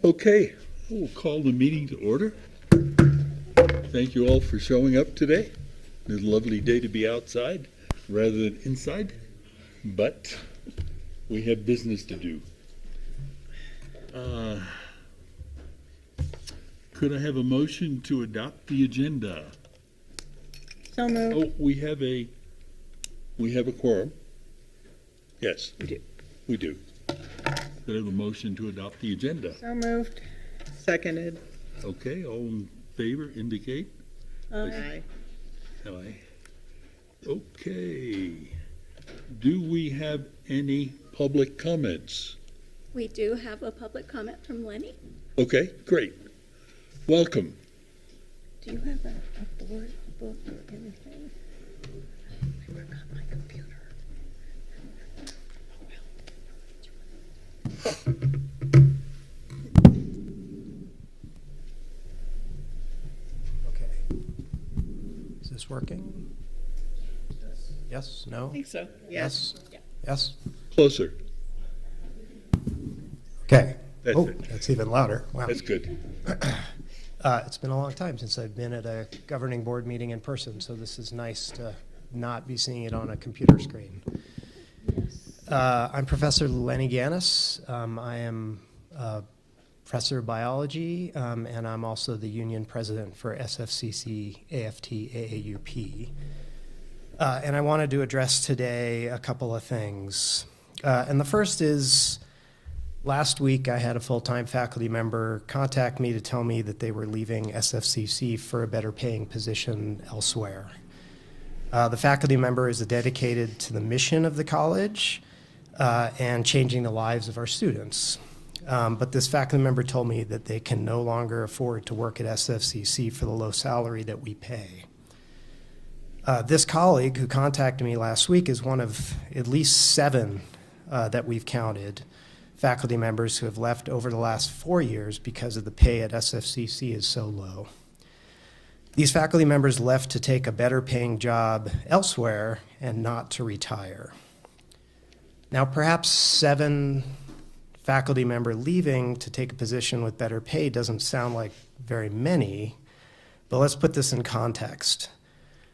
Okay, we'll call the meeting to order. Thank you all for showing up today. It's a lovely day to be outside rather than inside, but we have business to do. Could I have a motion to adopt the agenda? So moved. Oh, we have a quorum. Yes, We do. we do. Could I have a motion to adopt the agenda? So moved. Seconded. Okay, all in favor indicate. Aye. Aye. Okay. Do we have any public comments? We do have a public comment from Lenny. Okay, great. Welcome. Do you have a board book or anything? I forgot my computer. Okay. Is this working? Yes? No? I think so. Yes. Yes? Closer. Okay. That's Oh, it. that's even louder. Wow. That's good. It's been a long time since I've been at a governing board meeting in person, so this is nice to not be seeing it on a computer screen. I'm Professor Lenny Ganis. I am a professor of biology, and I'm also the union president for SFCC, AFT, AAUP. And I wanted to address today a couple of things. And the first is, last week I had a full-time faculty member contact me to tell me that they were leaving SFCC for a better paying position elsewhere. The faculty member is dedicated to the mission of the college and changing the lives of our students. But this faculty member told me that they can no longer afford to work at SFCC for the low salary that we pay. This colleague who contacted me last week is one of at least 7 that we've counted, faculty members who have left over the last 4 years because of the pay at SFCC is so low. These faculty members left to take a better paying job elsewhere and not to retire. Now, perhaps 7 faculty member leaving to take a position with better pay doesn't sound like very many, but let's put this in context.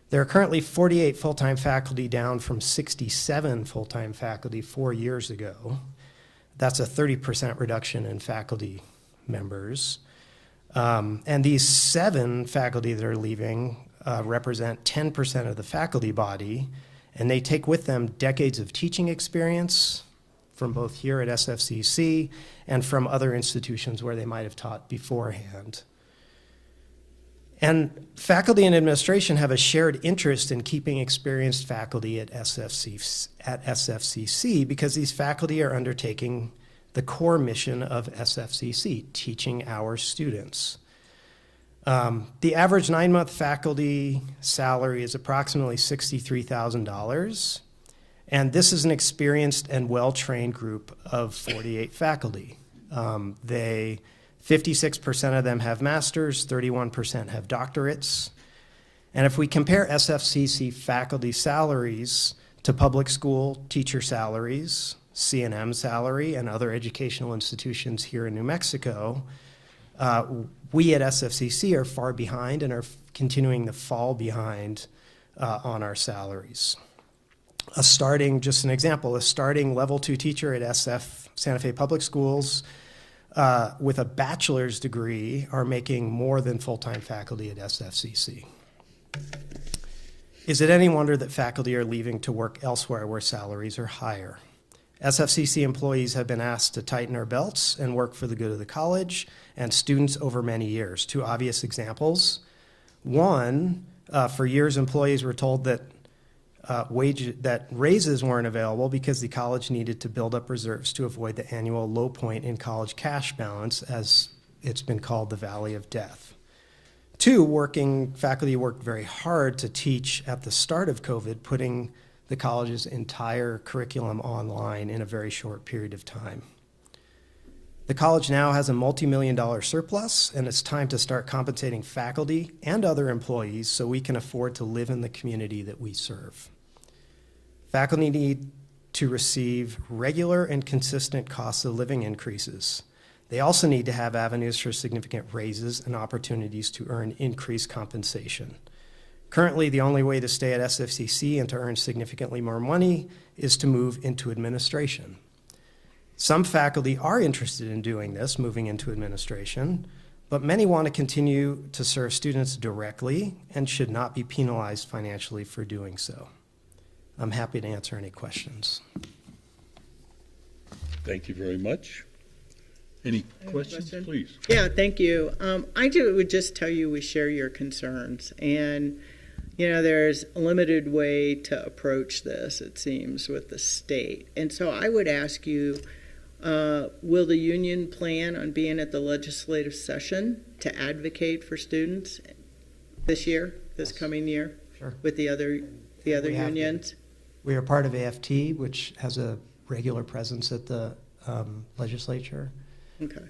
There are currently 48 full-time faculty, down from 67 full-time faculty 4 years ago. That's a 30% reduction in faculty members. And these 7 faculty that are leaving represent 10% of the faculty body, and they take with them decades of teaching experience from both here at SFCC and from other institutions where they might have taught beforehand. And faculty and administration have a shared interest in keeping experienced faculty at SFCC because these faculty are undertaking the core mission of SFCC, teaching our students. The average 9-month faculty salary is approximately $63,000, and this is an experienced and well-trained group of 48 faculty. 56% of them have masters, 31% have doctorates. And if we compare SFCC faculty salaries to public school teacher salaries, C&M salary, and other educational institutions here in New Mexico, we at SFCC are far behind and are continuing to fall behind on our salaries. Just an example, a starting level 2 teacher at SF Santa Fe Public Schools with a bachelor's degree are making more than full-time faculty at SFCC. Is it any wonder that faculty are leaving to work elsewhere where salaries are higher? SFCC employees have been asked to tighten our belts and work for the good of the college and students over many years. 2 obvious examples. One, for years, employees were told that that raises weren't available because the college needed to build up reserves to avoid the annual low point in college cash balance, as it's been called the Valley of Death. Two, faculty worked very hard to teach at the start of COVID, putting the college's entire curriculum online in a very short period of time. The college now has a multi-million-dollar surplus, and it's time to start compensating faculty and other employees so we can afford to live in the community that we serve. Faculty need to receive regular and consistent cost of living increases. They also need to have avenues for significant raises and opportunities to earn increased compensation. Currently, the only way to stay at SFCC and to earn significantly more money is to move into administration. Some faculty are interested in doing this, moving into administration, but many want to continue to serve students directly and should not be penalized financially for doing so. I'm happy to answer any questions. Thank you very much. Any have a questions, question. please? Yeah, thank you. Would just tell you we share your concerns, and there's a limited way to approach this, it seems, with the state. And so I would ask you, will the union plan on being at the legislative session to advocate for students this coming year, Sure. with the other We have unions? We are part of AFT, which has a regular presence at the legislature. Okay.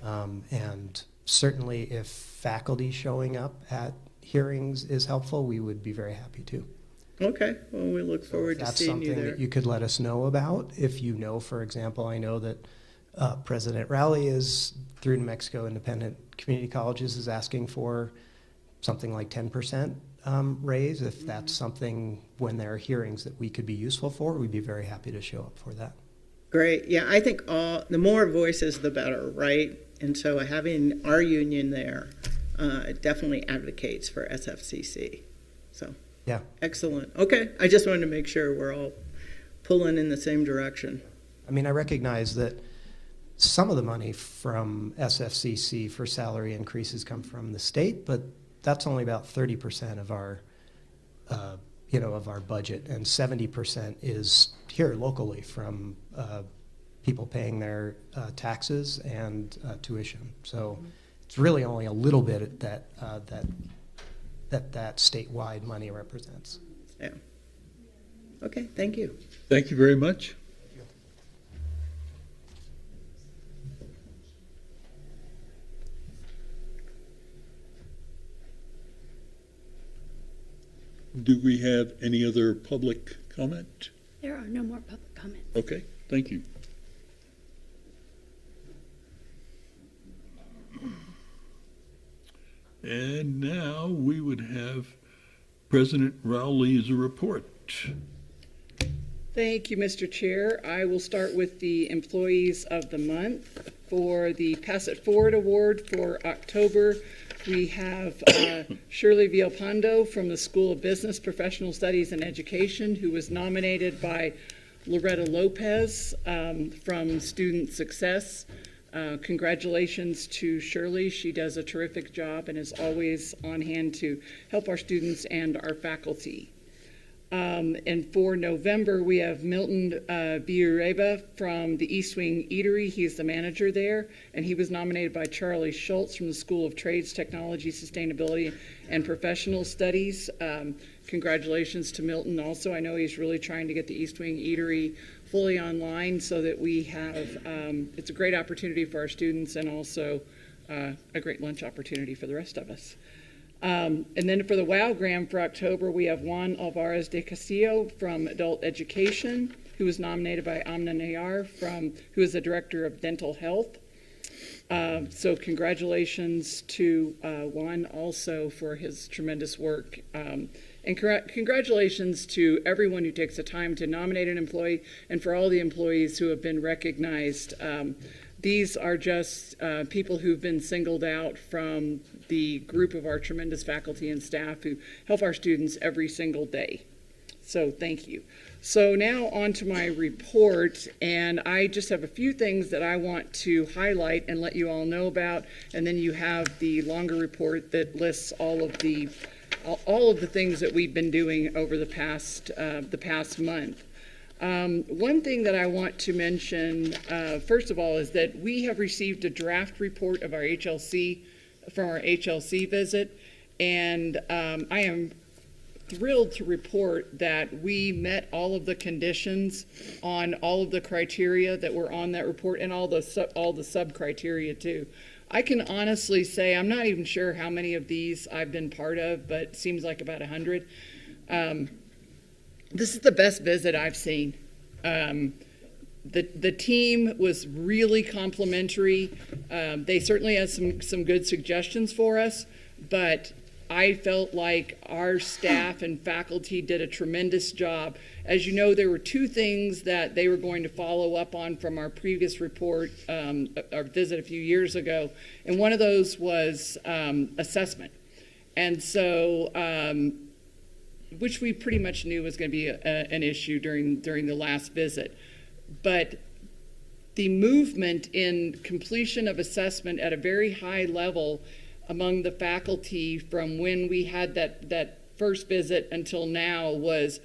And certainly if faculty showing up at hearings is helpful, we would be very happy to. Okay. Well, we look forward to That's seeing you something there. that you could let us know about. If you know, for example, I know that President Rowley is, through New Mexico Independent Community Colleges, is asking for something like 10% raise. If that's something, when there are hearings, that we could be useful for, we'd be very happy to show up for that. Great. Yeah, I think the more voices, the better, right? And so having our union there definitely advocates for SFCC. So, Yeah. excellent. Okay, I just wanted to make sure we're all pulling in the same direction. I mean, I recognize that some of the money from SFCC for salary increases come from the state, but that's only about 30% of our, of our budget, and 70% is here locally from people paying their taxes and tuition. So it's really only a little bit that statewide money represents. Yeah. Okay, thank you. Thank you very much. Do we have any other public comment? There are no more public comments. Okay, thank you. And now we would have President Rowley's report. Thank you, Mr. Chair. I will start with the Employees of the Month. For the Pass It Forward Award for October, we have Shirley Villalpando from the School of Business, Professional Studies, and Education, who was nominated by Loretta Lopez from Student Success. Congratulations to Shirley. She does a terrific job and is always on hand to help our students and our faculty. And for November, we have Milton Biureba from the East Wing Eatery. He's the manager there, and he was nominated by Charlie Schultz from the School of Trades, Technology, Sustainability, and Professional Studies. Congratulations to Milton also. I know he's really trying to get the East Wing Eatery fully online so that we have, it's a great opportunity for our students and also a great lunch opportunity for the rest of us. And then for the WOW-gram for October, we have Juan Alvarez de Castillo from Adult Education, who was nominated by Amna Nayar, who is the Director of Dental Health. So congratulations to Juan also for his tremendous work. And congratulations to everyone who takes the time to nominate an employee and for all the employees who have been recognized. These are just people who've been singled out from the group of our tremendous faculty and staff who help our students every single day. So thank you. So now on to my report, and I just have a few things that I want to highlight and let you all know about, and then you have the longer report that lists all of the all of the things that we've been doing over the past month. One thing that I want to mention, first of all, is that we have received a draft report of our HLC from our HLC visit, and I am thrilled to report that we met all of the conditions on all of the criteria that were on that report, and all the sub criteria too. I can honestly say I'm not even sure how many of these I've been part of, but it seems like about 100. This is the best visit I've seen. The team was really complimentary. They certainly had some good suggestions for us, but I felt like our staff and faculty did a tremendous job. As you know, there were two things that they were going to follow up on from our previous report, our visit a few years ago, and one of those was assessment. And so, which we pretty much knew was going to be an issue during the last visit. But the movement in completion of assessment at a very high level among the faculty from when we had that first visit until now was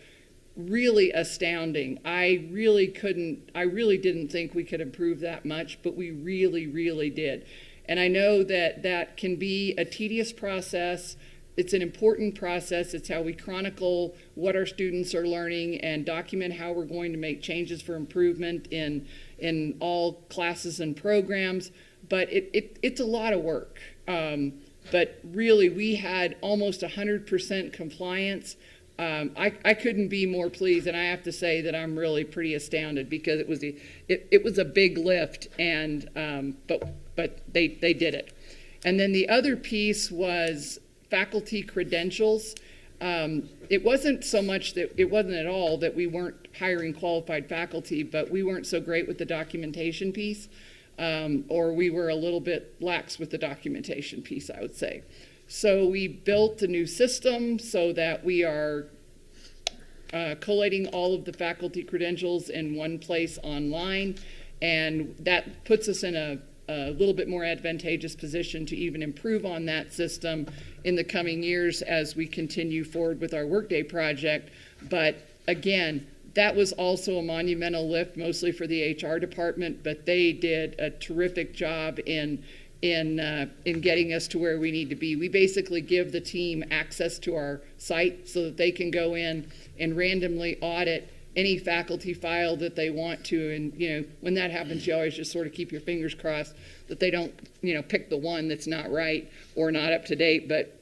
really astounding. I really didn't think we could improve that much, but we really did. And I know that can be a tedious process. It's an important process. It's how we chronicle what our students are learning and document how we're going to make changes for improvement in all classes and programs. But it's a lot of work. But really, we had almost 100% compliance. I couldn't be more pleased, and I have to say that I'm really pretty astounded because it was a big lift, and but they did it. And then the other piece was faculty credentials. It wasn't so much that it wasn't at all that we weren't hiring qualified faculty, but we weren't so great with the documentation piece. Or we were a little bit lax with the documentation piece, I would say. So we built a new system so that we are collating all of the faculty credentials in one place online, and that puts us in a little bit more advantageous position to even improve on that system in the coming years as we continue forward with our Workday project. But again, that was also a monumental lift, mostly for the HR department, but they did a terrific job in getting us to where we need to be. We basically give the team access to our site so that they can go in and randomly audit any faculty file that they want to. And when that happens, you always just sort of keep your fingers crossed that they don't pick the one that's not right or not up to date. But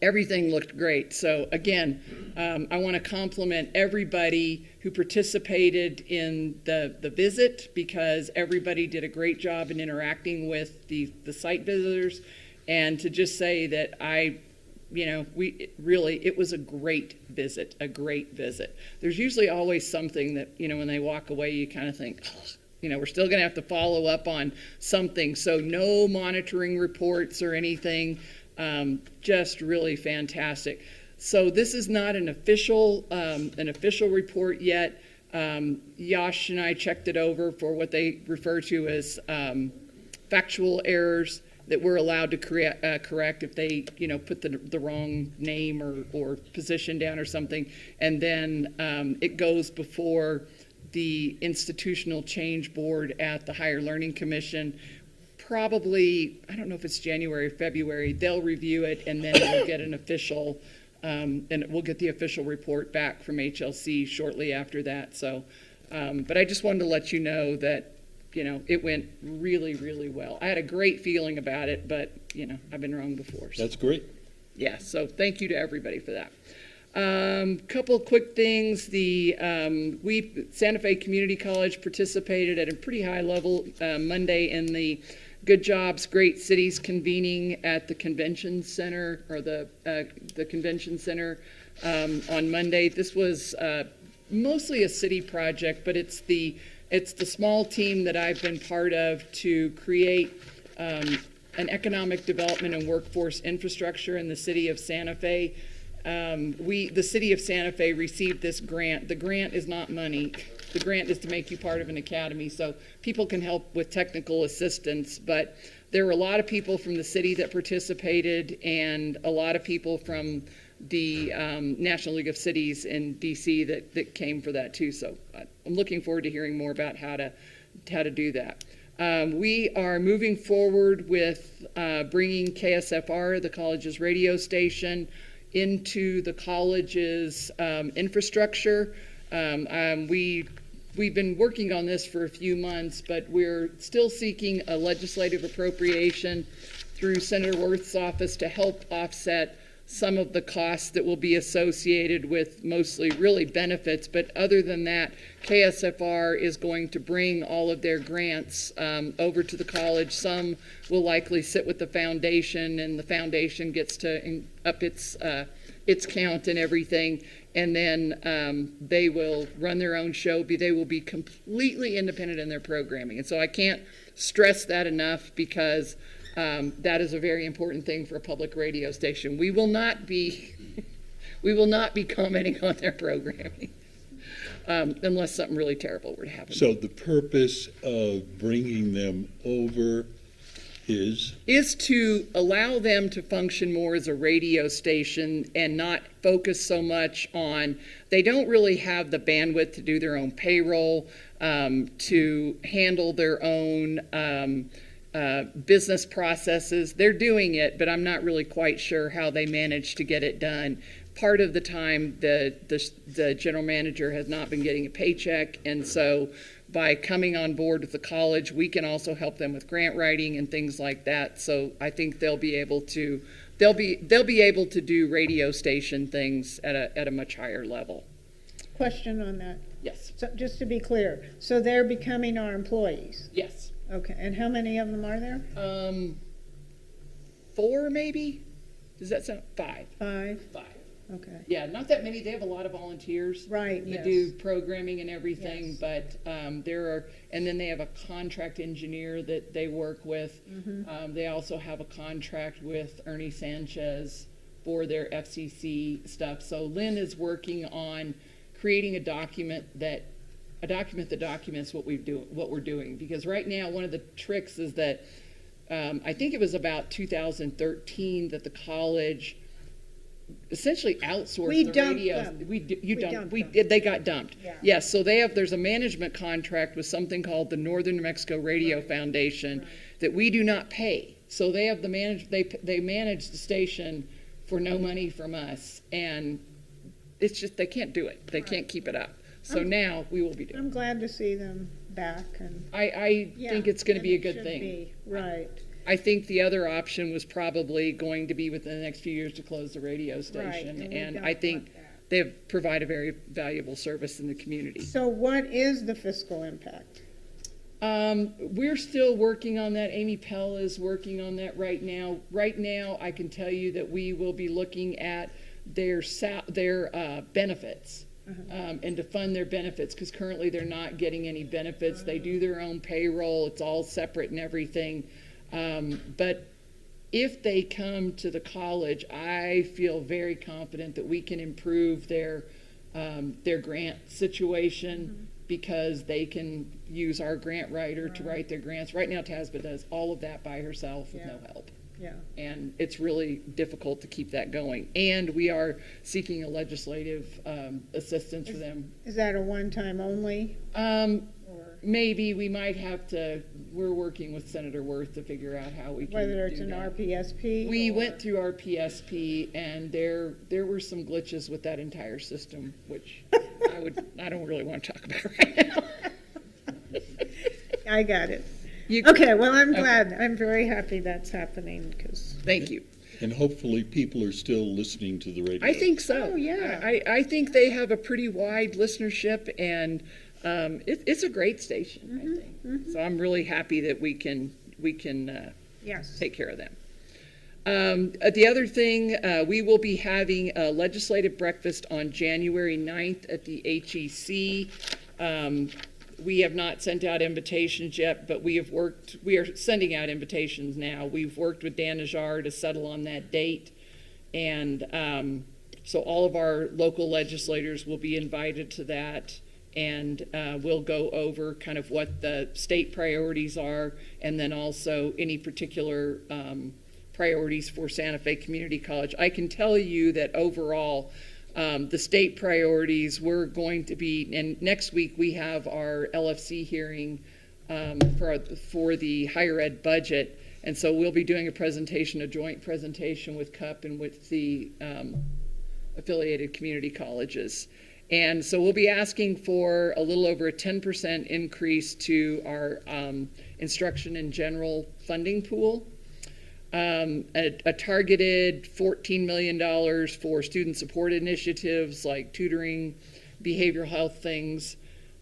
everything looked great. So again, I want to compliment everybody who participated in the visit, because everybody did a great job in interacting with the site visitors, and to just say that it was a great visit. There's usually always something that, when they walk away, you kind of think, we're still going to have to follow up on something. So no monitoring reports or anything. Just really fantastic. So this is not an official report yet. Yash and I checked it over for what they refer to as factual errors that we're allowed to correct if they put the wrong name or position down or something, and then it goes before the Institutional Change Board at the Higher Learning Commission. Probably, I don't know if it's January or February, they'll review it, and then we'll get an official, and we'll get the official report back from HLC shortly after that. So, but I just wanted to let you know that, it went really well. I had a great feeling about it, but, I've been wrong before. So. That's great. Yeah, so thank you to everybody for that. Couple quick things. Santa Fe Community College participated at a pretty high level Monday in the Good Jobs, Great Cities convening at the convention center, or the convention center on Monday. This was mostly a city project, but it's the small team that I've been part of to create an economic development and workforce infrastructure in the city of Santa Fe. the city of Santa Fe received this grant. The grant is not money. The grant is to make you part of an academy, so people can help with technical assistance. But there were a lot of people from the city that participated, and a lot of people from the National League of Cities in DC that came for that too. So I'm looking forward to hearing more about how to do that. We are moving forward with bringing KSFR, the college's radio station, into the college's infrastructure. We've been working on this for a few months, but we're still seeking a legislative appropriation through Senator Worth's office to help offset some of the costs that will be associated with mostly really benefits. But other than that, KSFR is going to bring all of their grants over to the college. Some will likely sit with the foundation, and the foundation gets to up its count and everything. And then they will run their own show. They will be completely independent in their programming. And so I can't stress that enough, because that is a very important thing for a public radio station. We will not be commenting on their programming unless something really terrible were to happen. So the purpose of bringing them over is to allow them to function more as a radio station and not focus so much on, they don't really have the bandwidth to do their own payroll, to handle their own business processes. They're doing it, but I'm not really quite sure how they manage to get it done. Part of the time, the general manager has not been getting a paycheck, and so by coming on board with the college, we can also help them with grant writing and things like that. So I think they'll be able to do radio station things at a much higher level. Question on that. Yes. So just to be clear, so they're becoming our employees? Yes. Okay, and how many of them are there? 4 maybe? Does that sound 5? 5? 5. Okay. Yeah, not that many. They have a lot of volunteers. Right, that yes. do programming and everything, Yes. but and then they have a contract engineer that they work with. Mm-hmm. They also have a contract with Ernie Sanchez for their FCC stuff. So Lynn is working on creating a document that documents what we're doing. Because right now, one of the tricks is that I think it was about 2013 that the college essentially outsourced the radios. They got dumped. Yeah. Yes, so there's a management contract with something called the Northern New Mexico Radio Foundation that we do not pay. So they have they manage the station for no money from us, and it's just they can't do it. They can't keep it up. So now we will be doing. I'm glad to see them back, and I think it's going to be a good thing. Be. Right. I think the other option was probably going to be within the next few years to close the radio station, Right, and I think they provide a very valuable service in the community. So what is the fiscal impact? We're still working on that. Amy Pell is working on that right now. Right now, I can tell you that we will be looking at their benefits. And to fund their benefits, because currently they're not getting any benefits. They do their own payroll. It's all separate and everything. But if they come to the college, I feel very confident that we can improve their grant situation, because they can use our grant writer to write their grants. Right now, TASBA does all of that by herself with no help. Yeah. And it's really difficult to keep that going. And we are seeking a legislative assistance for them. Is that a one-time only? Maybe we might have to. We're working with Senator Worth to figure out how we can Whether it's do an that. RPSP? We went through our PSP, and there were some glitches with that entire system, which I don't really want to talk about right now. I got it. Okay, well, I'm glad. I'm very happy that's happening, because. Thank you. And hopefully people are still listening to the radio. I think so. Oh, yeah. I think they have a pretty wide listenership, and it's a great station, I think. So I'm really happy that we can Yes. take care of them. The other thing, we will be having a legislative breakfast on January 9th at the HEC. We have not sent out invitations yet, but we are sending out invitations now. We've worked with Dan Najjar to settle on that date. And So all of our local legislators will be invited to that, and we'll go over kind of what the state priorities are, and then also any particular priorities for Santa Fe Community College. I can tell you that overall, the state priorities, we're going to be, and next week we have our LFC hearing for the higher ed budget, and so we'll be doing a presentation, a joint presentation with CUP and with the affiliated community colleges. And so we'll be asking for a little over a 10% increase to our instruction in general funding pool. A targeted $14 million for student support initiatives like tutoring, behavioral health things.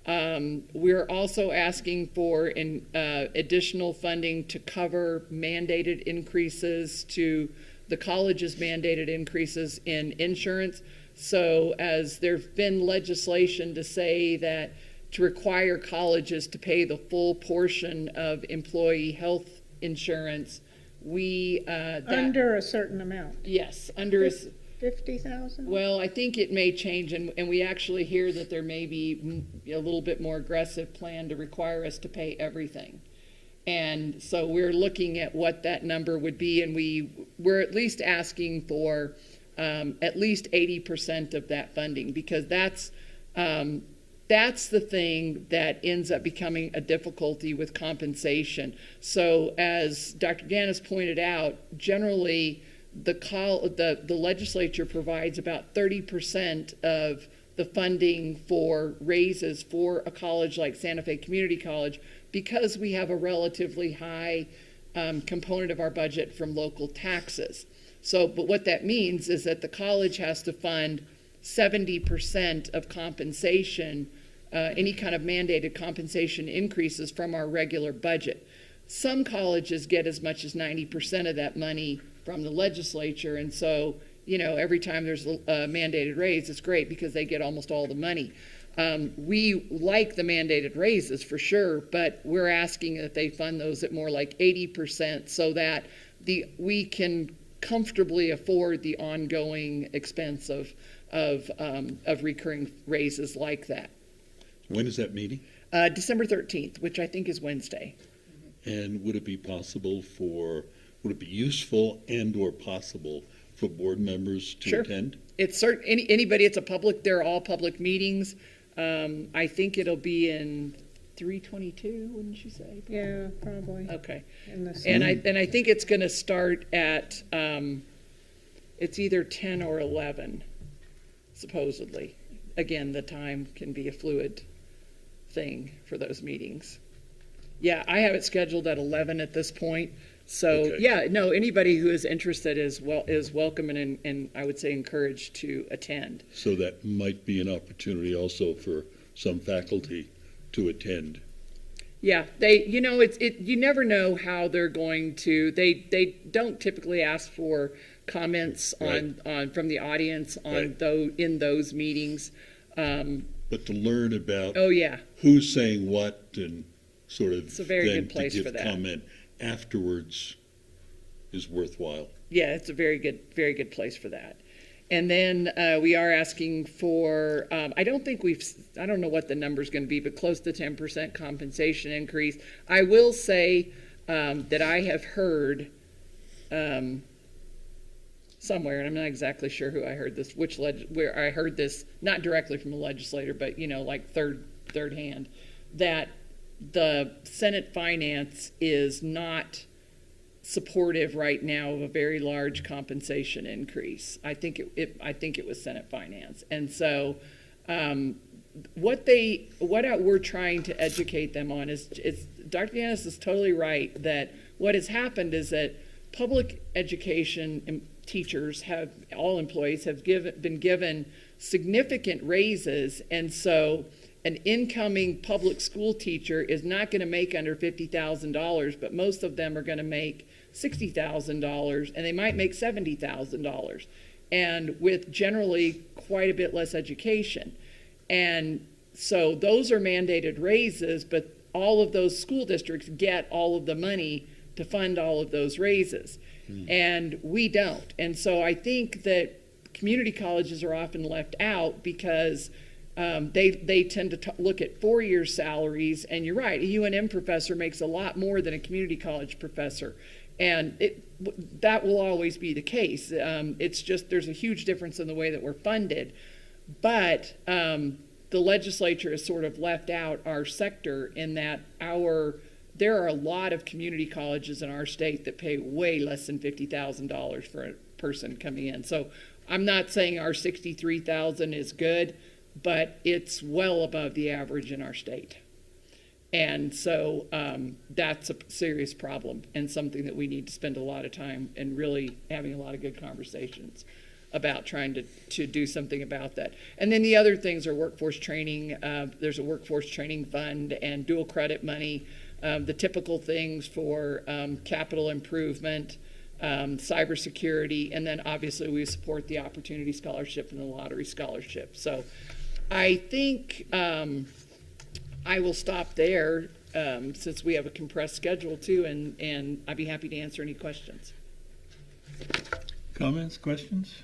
We're also asking for additional funding to cover mandated increases to the college's mandated increases in insurance. So as there's been legislation to say that to require colleges to pay the full portion of employee health insurance, Under a certain amount. Yes, under 50,000? well, I think it may change, and we actually hear that there may be a little bit more aggressive plan to require us to pay everything. And so we're looking at what that number would be, and we're at least asking for at least 80% of that funding, because that's the thing that ends up becoming a difficulty with compensation. So as Dr. Ganis pointed out, generally the legislature provides about 30% of the funding for raises for a college like Santa Fe Community College, because we have a relatively high component of our budget from local taxes. So, but what that means is that the college has to fund 70% of compensation, any kind of mandated compensation increases from our regular budget. Some colleges get as much as 90% of that money from the legislature, and so, you know, every time there's a mandated raise, it's great because they get almost all the money. We like the mandated raises for sure, but we're asking that they fund those at more like 80% so that we can comfortably afford the ongoing expense of recurring raises like that. When is that meeting? December 13th, which I think is Wednesday. And would it be useful and or possible for board members to Sure. attend? It's anybody. They're all public meetings. I think it'll be in 322, wouldn't you say? Yeah, probably. Okay. In the And I think it's going to start at it's either 10 or 11, supposedly. Again, the time can be a fluid thing for those meetings. Yeah, I have it scheduled at 11 at this point. So Okay. yeah, no, anybody who is interested is welcome and I would say encouraged to attend. So that might be an opportunity also for some faculty to attend. Yeah, you never know how they're going to. They don't typically ask for comments on from the audience on in those meetings. But to learn about Oh yeah, who's saying what and sort of It's a very then good place to give for that. comment afterwards is worthwhile. yeah, it's a very good place for that. And then we are asking for, I don't know what the number's going to be, but close to 10% compensation increase. I will say that I have heard somewhere, and I'm not exactly sure who I heard this, where I heard this, not directly from a legislator, but like third hand, that the Senate Finance is not supportive right now of a very large compensation increase. I think it was Senate Finance, and so what we're trying to educate them on is Dr. Yanis is totally right that what has happened is that public education teachers all employees have been given significant raises, and so an incoming public school teacher is not going to make under $50,000, but most of them are going to make $60,000, and they might make $70,000, and with generally quite a bit less education. And so those are mandated raises, but all of those school districts get all of the money to fund all of those raises, and we don't. And so I think that community colleges are often left out because they tend to look at 4-year salaries, and you're right, a UNM professor makes a lot more than a community college professor, and that will always be the case. It's just there's a huge difference in the way that we're funded, but the legislature has sort of left out our sector in that there are a lot of community colleges in our state that pay way less than $50,000 for a person coming in. So I'm not saying our $63,000 is good, but it's well above the average in our state. And so that's a serious problem and something that we need to spend a lot of time and really having a lot of good conversations about trying to do something about that. And then the other things are workforce training. There's a workforce training fund and dual credit money, the typical things for capital improvement, cybersecurity, and then obviously we support the Opportunity Scholarship and the Lottery Scholarship. So I think I will stop there since we have a compressed schedule too, and I'd be happy to answer any questions. Comments, questions?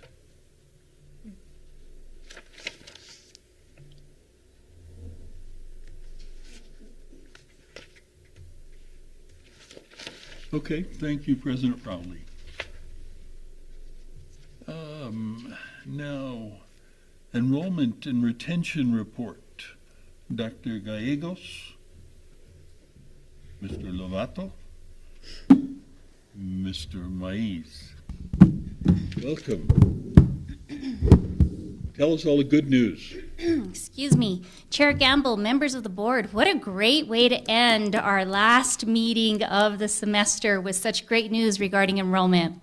Okay, thank you, President Rowley. Now, enrollment and retention report. Dr. Gallegos, Mr. Lovato, Mr. Maiz. Welcome. Tell us all the good news. Excuse me. Chair Gamble, members of the board, what a great way to end our last meeting of the semester with such great news regarding enrollment.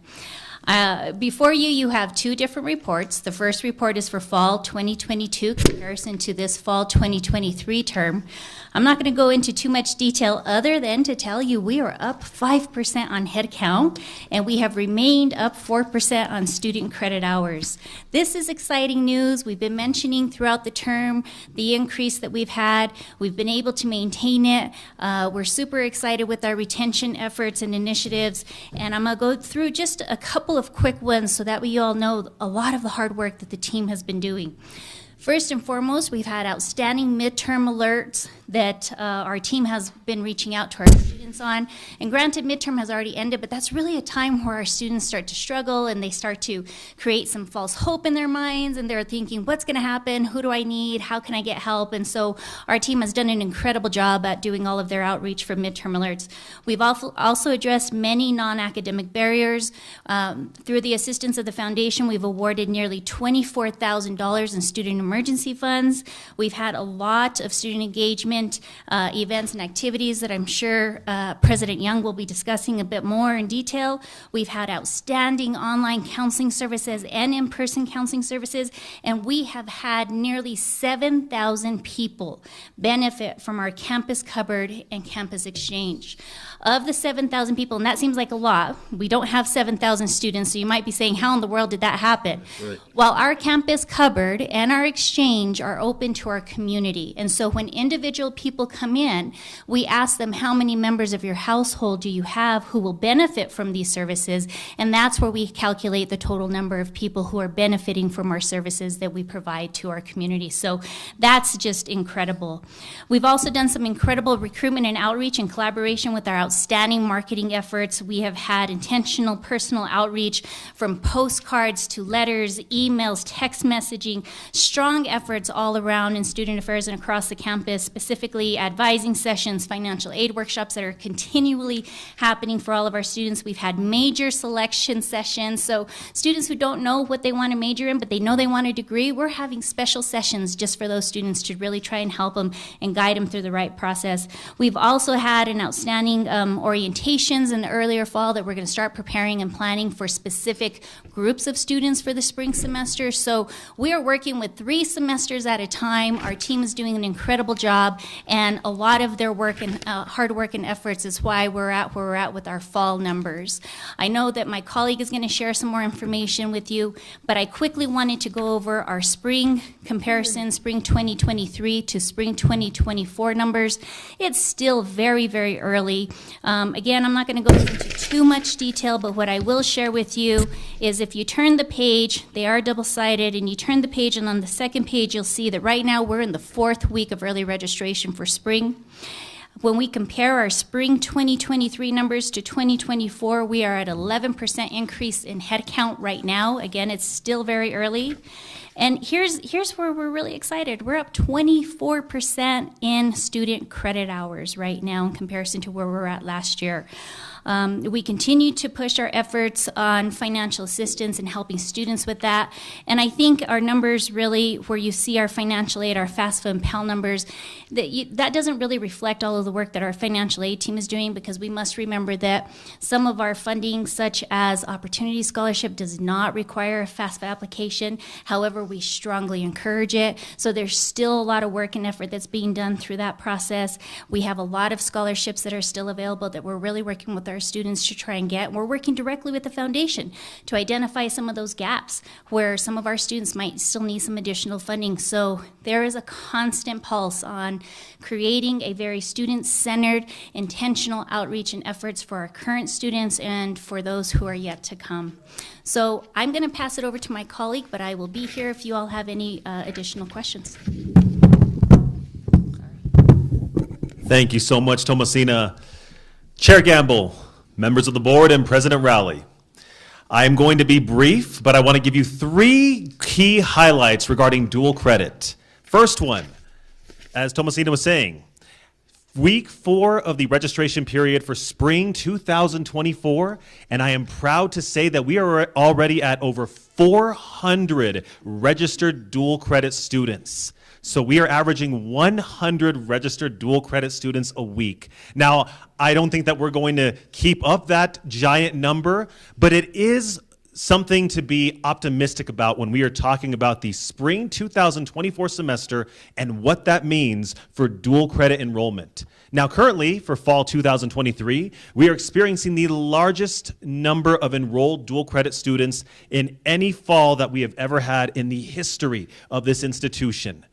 Before you have two different reports. The first report is for fall 2022 comparison to this fall 2023 term. I'm not going to go into too much detail other than to tell you we are up 5% on headcount, and we have remained up 4% on student credit hours. This is exciting news. We've been mentioning throughout the term the increase that we've had. We've been able to maintain it. We're super excited with our retention efforts and initiatives, and I'm going to go through just a couple of quick ones so that we all know a lot of the hard work that the team has been doing. First and foremost, we've had outstanding midterm alerts that our team has been reaching out to our students on. And granted, midterm has already ended, but that's really a time where our students start to struggle and they start to create some false hope in their minds, and they're thinking, what's going to happen? Who do I need? How can I get help? And so our team has done an incredible job at doing all of their outreach for midterm alerts. We've also addressed many non-academic barriers. Through the assistance of the foundation, we've awarded nearly $24,000 in student emergency funds. We've had a lot of student engagement events and activities that I'm sure President Young will be discussing a bit more in detail. We've had outstanding online counseling services and in-person counseling services, and we have had nearly 7,000 people benefit from our campus cupboard and campus exchange. Of the 7,000 people, and that seems like a lot, we don't have 7,000 students, so you might be saying, how in the world did that happen? Right. Well, our campus cupboard and our exchange are open to our community, and so when individual people come in, we ask them, how many members of your household do you have who will benefit from these services? And that's where we calculate the total number of people who are benefiting from our services that we provide to our community. So that's just incredible. We've also done some incredible recruitment and outreach in collaboration with our outstanding marketing efforts. We have had intentional personal outreach from postcards to letters, emails, text messaging, strong efforts all around in student affairs and across the campus, specifically advising sessions, financial aid workshops that are continually happening for all of our students. We've had major selection sessions, so students who don't know what they want to major in, but they know they want a degree, we're having special sessions just for those students to really try and help them and guide them through the right process. We've also had an outstanding orientations in the earlier fall that we're going to start preparing and planning for specific groups of students for the spring semester. So we are working with 3 3 semesters at a time. Our team is doing an incredible job, and a lot of their work and hard work and efforts is why we're at where we're at with our fall numbers. I know that my colleague is going to share some more information with you, but I quickly wanted to go over our spring comparison, spring 2023 to spring 2024 numbers. It's still very, very early. Again, I'm not going to go into too much detail, but what I will share with you is if you turn the page, they are double-sided, and you turn the page, and on the second page you'll see that right now we're in the 4th week of early registration for spring. When we compare our spring 2023 numbers to 2024, we are at 11% increase in headcount right now. Again, it's still very early. And here's where we're really excited. We're up 24% in student credit hours right now in comparison to where we were at last year. We continue to push our efforts on financial assistance and helping students with that. And I think our numbers really, where you see our financial aid, our FAFSA and Pell numbers, that doesn't really reflect all of the work that our financial aid team is doing, because we must remember that some of our funding, such as Opportunity Scholarship, does not require a FAFSA application. However, we strongly encourage it. So there's still a lot of work and effort that's being done through that process. We have a lot of scholarships that are still available that we're really working with our students to try and get. We're working directly with the foundation to identify some of those gaps where some of our students might still need some additional funding. So there is a constant pulse on creating a very student-centered, intentional outreach and efforts for our current students and for those who are yet to come. So I'm going to pass it over to my colleague, but I will be here if you all have any additional questions. Thank you so much, Thomasina. Chair Gamble, members of the board, and President Rowley. I am going to be brief, but I want to give you 3 key highlights regarding dual credit. First one, as Thomasina was saying, week 4 of the registration period for spring 2024, and I am proud to say that we are already at over 400 registered dual credit students. So we are averaging 100 registered dual credit students a week. Now, I don't think that we're going to keep up that giant number, but it is something to be optimistic about when we are talking about the spring 2024 semester and what that means for dual credit enrollment. Now, currently, for fall 2023, we are experiencing the largest number of enrolled dual credit students in any fall that we have ever had in the history of this institution.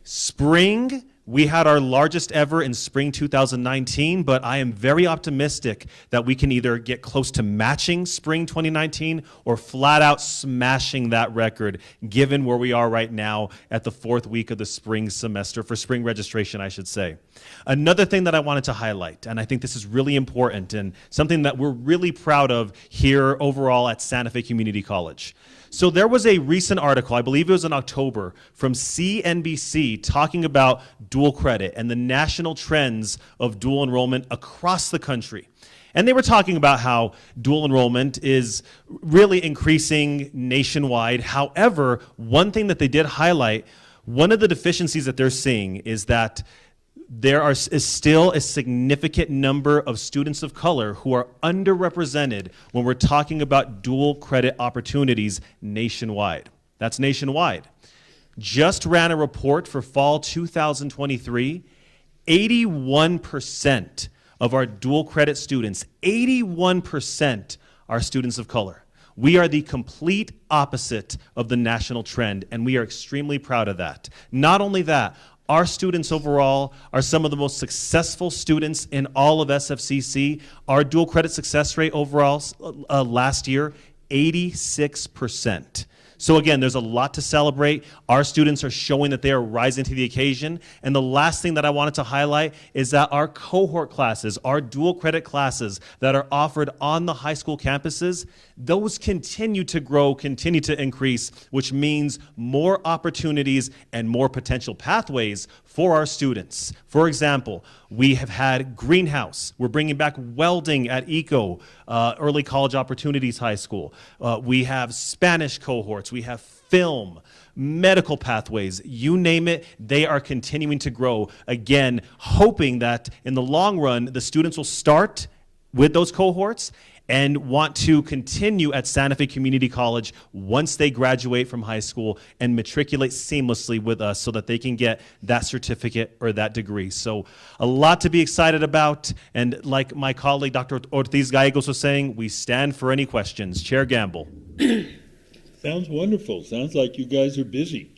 Spring, we had our largest ever in spring 2019, but I am very optimistic that we can either get close to matching spring 2019 or flat out smashing that record, given where we are right now at the 4th week of the spring semester, for spring registration, I should say. Another thing that I wanted to highlight, and I think this is really important and something that we're really proud of here overall at Santa Fe Community College. So there was a recent article, I believe it was in October, from CNBC talking about dual credit and the national trends of dual enrollment across the country. And they were talking about how dual enrollment is really increasing nationwide. However, one thing that they did highlight, one of the deficiencies that they're seeing is that there is still a significant number of students of color who are underrepresented when we're talking about dual credit opportunities nationwide. That's nationwide. Just ran a report for fall 2023. 81% of our dual credit students, 81% are students of color. We are the complete opposite of the national trend, and we are extremely proud of that. Not only that, our students overall are some of the most successful students in all of SFCC. Our dual credit success rate overall last year, 86%. So again, there's a lot to celebrate. Our students are showing that they are rising to the occasion. And the last thing that I wanted to highlight is that our cohort classes, our dual credit classes that are offered on the high school campuses, those continue to grow, continue to increase, which means more opportunities and more potential pathways for our students. For example, we have had greenhouse. We're bringing back welding at ECO, Early College Opportunities High School. We have Spanish cohorts. We have film, medical pathways, you name it, they are continuing to grow. Again, hoping that in the long run, the students will start with those cohorts and want to continue at Santa Fe Community College once they graduate from high school and matriculate seamlessly with us so that they can get that certificate or that degree. So a lot to be excited about. And like my colleague, Dr. Ortiz Gallegos was saying, we stand for any questions. Chair Gamble. Sounds wonderful. Sounds like you guys are busy.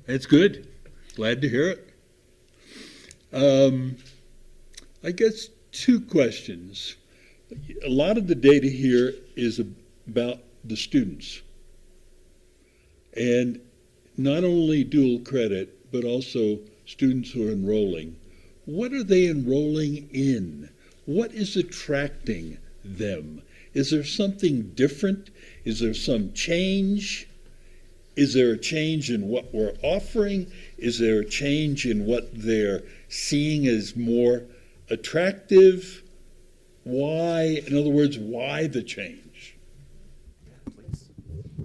That's good. Glad to hear it. I guess two questions. A lot of the data here is about the students. And not only dual credit, but also students who are enrolling. What are they enrolling in? What is attracting them? Is there something different? Is there some change? Is there a change in what we're offering? Is there a change in what they're seeing as more attractive? Why, in other words, why the change?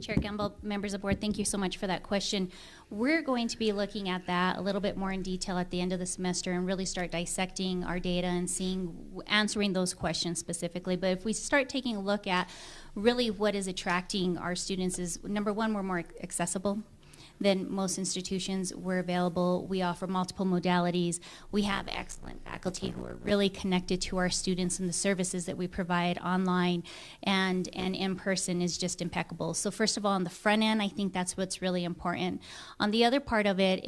Chair Gamble, members of the board, thank you so much for that question. We're going to be looking at that a little bit more in detail at the end of the semester and really start dissecting our data and answering those questions specifically. But if we start taking a look at really what is attracting our students is, number one, we're more accessible than most institutions. We're available. We offer multiple modalities. We have excellent faculty who are really connected to our students, and the services that we provide online and in person is just impeccable. So first of all, on the front end, I think that's what's really important. On the other part of it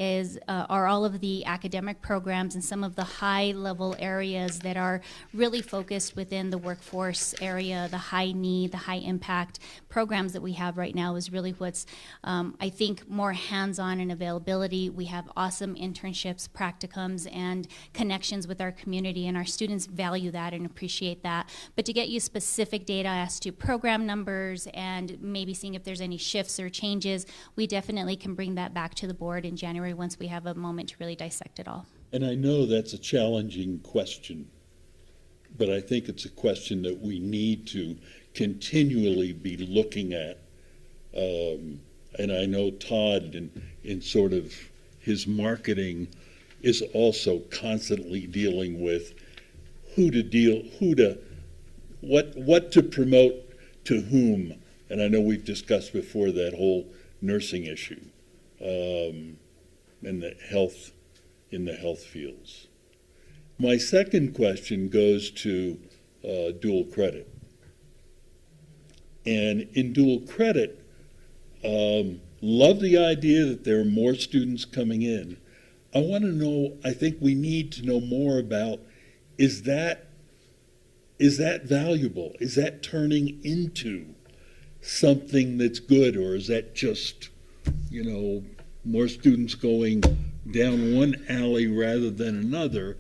are all of the academic programs and some of the high-level areas that are really focused within the workforce area, the high need, the high impact programs that we have right now is really what's, I think, more hands-on and availability. We have awesome internships, practicums, and connections with our community, and our students value that and appreciate that. But to get you specific data as to program numbers and maybe seeing if there's any shifts or changes, we definitely can bring that back to the board in January once we have a moment to really dissect it all. And I know that's a challenging question, but I think it's a question that we need to continually be looking at. And I know Todd, in sort of his marketing, is also constantly dealing with what to promote to whom. And I know we've discussed before that whole nursing issue in the health fields. My second question goes to dual credit. And in dual credit, love the idea that there are more students coming in. I want to know, I think we need to know more about, is that valuable? Is that turning into something that's good, or is that just, more students going down one alley rather than another?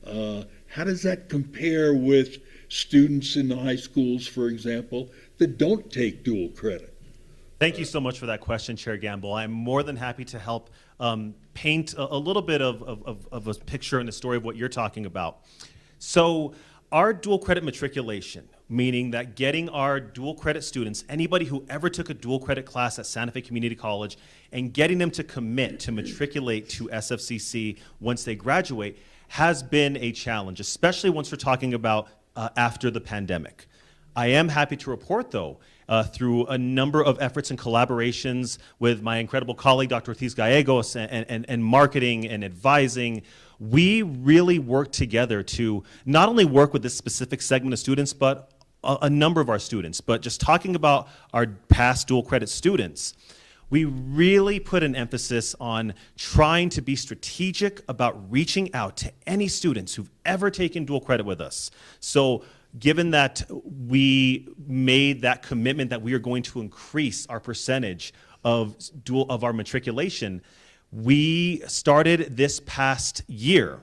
How does that compare with students in the high schools, for example, that don't take dual credit? Thank you so much for that question, Chair Gamble. I'm more than happy to help paint a little bit of a picture and a story of what you're talking about. So our dual credit matriculation, meaning that getting our dual credit students, anybody who ever took a dual credit class at Santa Fe Community College, and getting them to commit to matriculate to SFCC once they graduate has been a challenge, especially once we're talking about after the pandemic. I am happy to report, though, through a number of efforts and collaborations with my incredible colleague, Dr. Ortiz Gallegos, and marketing and advising, we really work together to not only work with this specific segment of students, but a number of our students. But just talking about our past dual credit students, we really put an emphasis on trying to be strategic about reaching out to any students who've ever taken dual credit with us. So given that we made that commitment that we are going to increase our percentage of our matriculation, we started this past year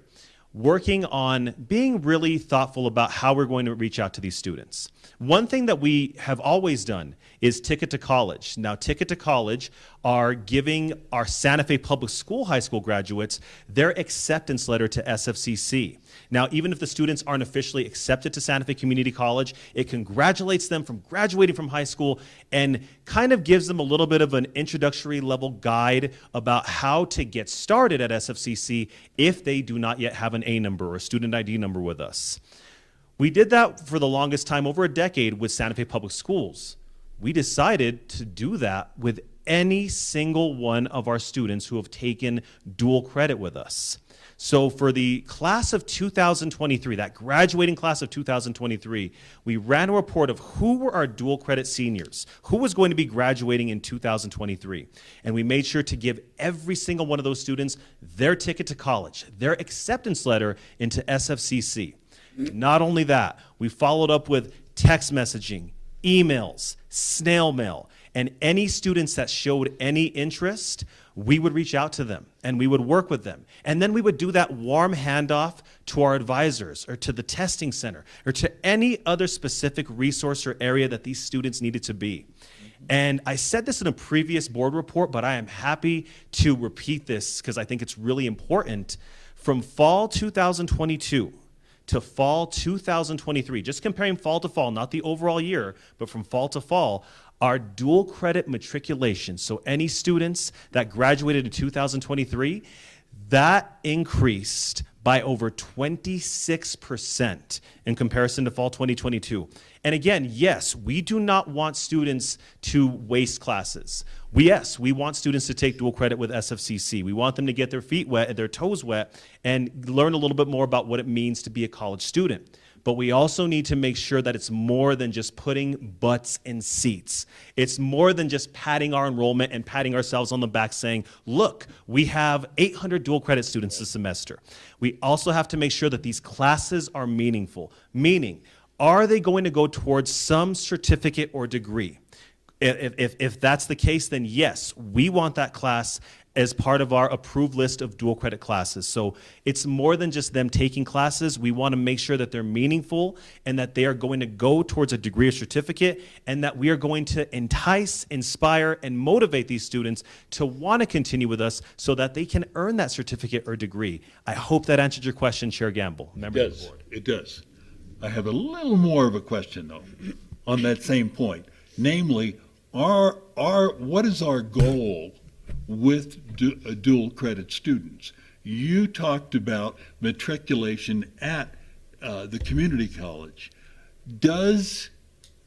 working on being really thoughtful about how we're going to reach out to these students. One thing that we have always done is Ticket to College. Now, Ticket to College are giving our Santa Fe Public School high school graduates their acceptance letter to SFCC. Now, even if the students aren't officially accepted to Santa Fe Community College, it congratulates them from graduating from high school and kind of gives them a little bit of an introductory level guide about how to get started at SFCC if they do not yet have an A number or a student ID number with us. We did that for the longest time, over a decade, with Santa Fe Public Schools. We decided to do that with any single one of our students who have taken dual credit with us. So for the class of 2023, that graduating class of 2023, we ran a report of who were our dual credit seniors, who was going to be graduating in 2023. And we made sure to give every single one of those students their ticket to college, their acceptance letter into SFCC. Not only that, we followed up with text messaging, emails, snail mail, and any students that showed any interest, we would reach out to them and we would work with them. And then we would do that warm handoff to our advisors or to the testing center or to any other specific resource or area that these students needed to be. And I said this in a previous board report, but I am happy to repeat this because I think it's really important. From fall 2022 to fall 2023, just comparing fall to fall, not the overall year, but from fall to fall, our dual credit matriculation, so any students that graduated in 2023, that increased by over 26% in comparison to fall 2022. And again, yes, we do not want students to waste classes. Yes, we want students to take dual credit with SFCC. We want them to get their feet wet and their toes wet and learn a little bit more about what it means to be a college student. But we also need to make sure that it's more than just putting butts in seats. It's more than just patting our enrollment and patting ourselves on the back saying, look, we have 800 dual credit students this semester. We also have to make sure that these classes are meaningful, meaning, are they going to go towards some certificate or degree? If that's the case, then yes, we want that class as part of our approved list of dual credit classes. So it's more than just them taking classes. We want to make sure that they're meaningful and that they are going to go towards a degree or certificate, and that we are going to entice, inspire, and motivate these students to want to continue with us so that they can earn that certificate or degree. I hope that answered your question, Chair Gamble, member of the board. It does. I have a little more of a question, though, on that same point. Namely, what is our goal with dual credit students? You talked about matriculation at the community college. Does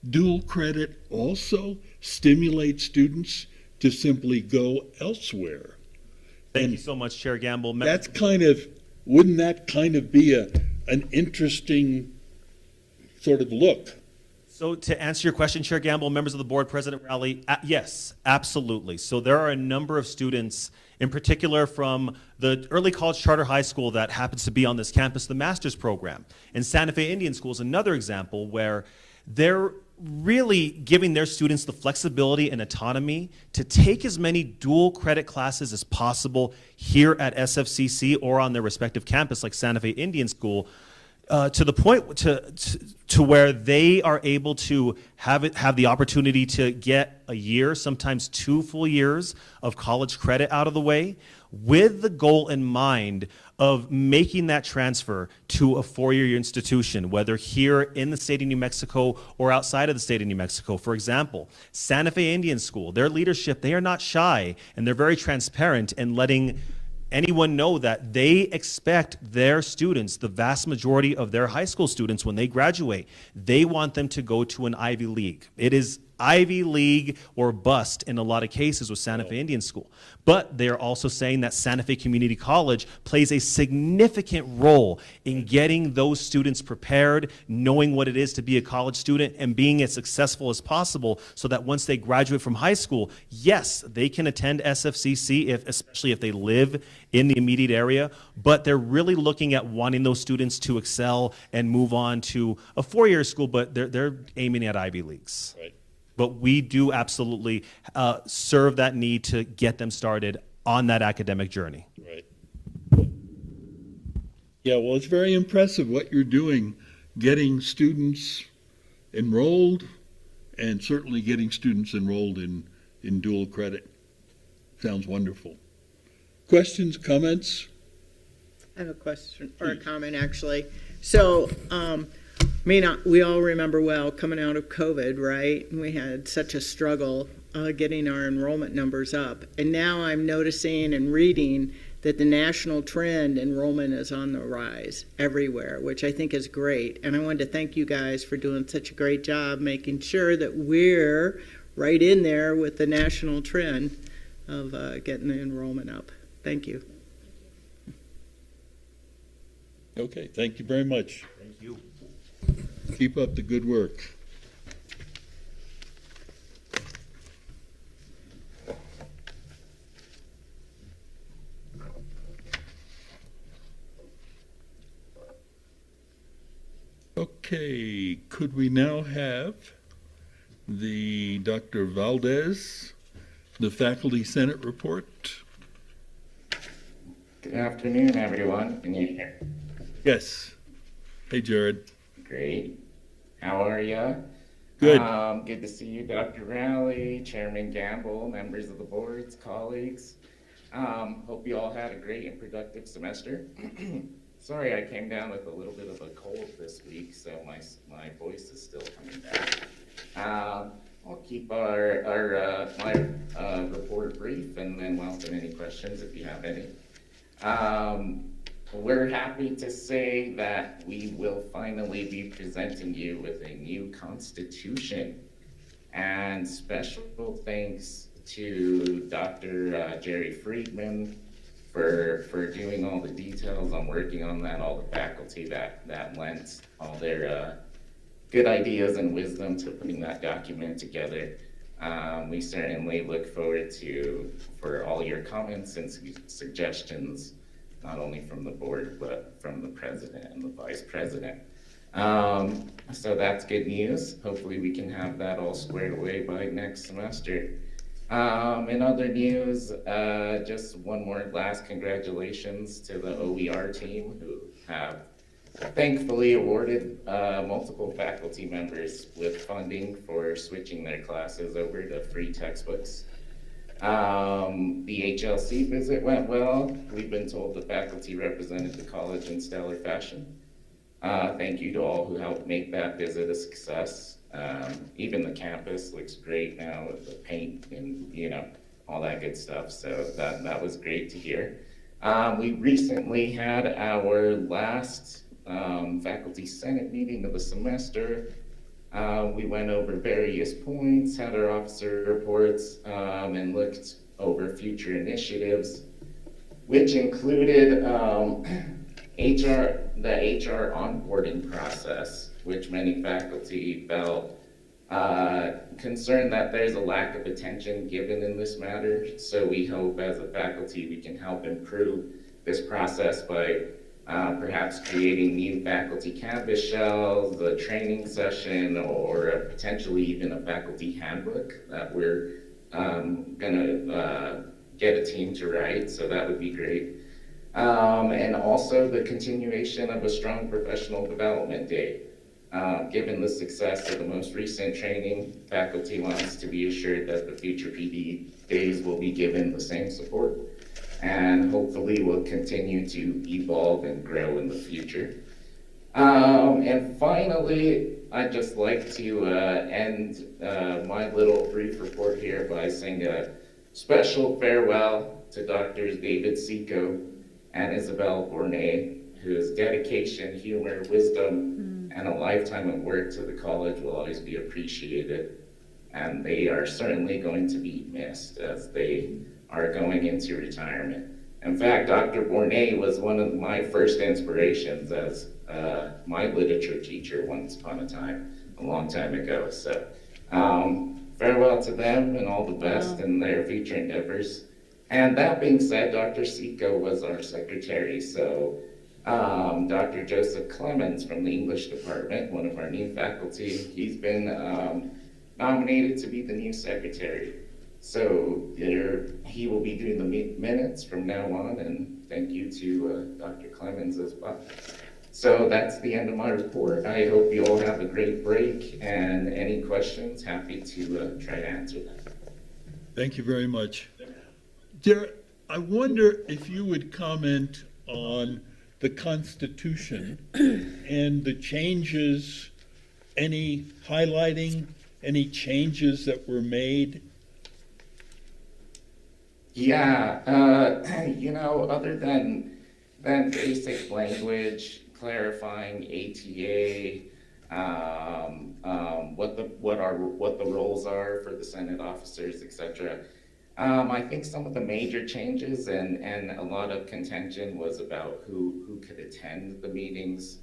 dual credit also stimulate students to simply go elsewhere? Thank you so much, Chair Gamble. Wouldn't that kind of be an interesting sort of look? So to answer your question, Chair Gamble, members of the board, President Rowley, yes, absolutely. So there are a number of students, in particular from the early college charter high school that happens to be on this campus, the master's program. And Santa Fe Indian School is another example where they're really giving their students the flexibility and autonomy to take as many dual credit classes as possible here at SFCC or on their respective campus like Santa Fe Indian School, to the point to where they are able to have the opportunity to get a year, sometimes 2 full years of college credit out of the way, with the goal in mind of making that transfer to a 4-year institution, whether here in the state of New Mexico or outside of the state of New Mexico. For example, Santa Fe Indian School, their leadership, they are not shy and they're very transparent in letting anyone know that they expect their students, the vast majority of their high school students, when they graduate, they want them to go to an Ivy League. It is Ivy League or bust in a lot of cases with Santa Fe Indian School. But they're also saying that Santa Fe Community College plays a significant role in getting those students prepared, knowing what it is to be a college student, and being as successful as possible so that once they graduate from high school, yes, they can attend SFCC, especially if they live in the immediate area, but they're really looking at wanting those students to excel and move on to a 4-year school, but they're aiming at Ivy Leagues. Right. But we do absolutely serve that need to get them started on that academic journey. Right. Yeah, well, it's very impressive what you're doing, getting students enrolled and certainly getting students enrolled in dual credit. Sounds wonderful. Questions, comments? I have a question or a comment, actually. So, we all remember well coming out of COVID, right? And we had such a struggle getting our enrollment numbers up. And now I'm noticing and reading that the national trend enrollment is on the rise everywhere, which I think is great. And I wanted to thank you guys for doing such a great job making sure that we're right in there with the national trend of getting the enrollment up. Thank you. Okay, thank you very much. Thank you. Keep up the good work. Okay, could we now have the Dr. Valdez, the Faculty Senate report? Good afternoon, everyone. Can you hear? Yes. Hey, Jared. Great. How are you? Good. Good to see you, Dr. Rowley, Chairman Gamble, members of the boards, colleagues. Hope you all had a great and productive semester. Sorry, I came down with a little bit of a cold this week, so my voice is still coming back. I'll keep my report brief and then welcome any questions if you have any. We're happy to say that we will finally be presenting you with a new constitution. And special thanks to Dr. Jerry Friedman for doing all the details on working on that, all the faculty that lent all their good ideas and wisdom to putting that document together. We certainly look forward for all your comments and suggestions, not only from the board, but from the president and the vice president. So that's good news. Hopefully we can have that all squared away by next semester. In other news, just one more last congratulations to the OER team who have thankfully awarded multiple faculty members with funding for switching their classes over to free textbooks. The HLC visit went well. We've been told the faculty represented the college in stellar fashion. Thank you to all who helped make that visit a success. Even the campus looks great now with the paint and, all that good stuff. So that was great to hear. We recently had our last faculty senate meeting of the semester. We went over various points, had our officer reports, and looked over future initiatives, which included the HR onboarding process, which many faculty felt concerned that there's a lack of attention given in this matter. So we hope as a faculty we can help improve this process by perhaps creating new faculty canvas shells, a training session, or potentially even a faculty handbook that we're gonna get a team to write, so that would be great. And also the continuation of a strong professional development day. Given the success of the most recent training, faculty wants to be assured that the future PD days will be given the same support and hopefully will continue to evolve and grow in the future. And finally, I'd just like to end my little brief report here by saying a special farewell to Drs. David Seco and Isabel Bournet, whose dedication, humor, wisdom, and a lifetime of work to the college will always be appreciated. And they are certainly going to be missed as they are going into retirement. In fact, Dr. Bournet was one of my first inspirations as my literature teacher once upon a time, a long time ago. So farewell to them and all the best in their future endeavors. And that being said, Dr. Seco was our secretary. So Dr. Joseph Clemens from the English department, one of our new faculty, he's been nominated to be the new secretary. So he will be doing the minutes from now on, and thank you to Dr. Clemens as well. So that's the end of my report. I hope you all have a great break, and any questions, happy to try to answer them. Thank you very much. Jared, I wonder if you would comment on the Constitution and the changes, any highlighting, any changes that were made? Yeah, other than basic language, clarifying ATA, what the roles are for the Senate officers, etc. I think some of the major changes and a lot of contention was about who could attend the meetings,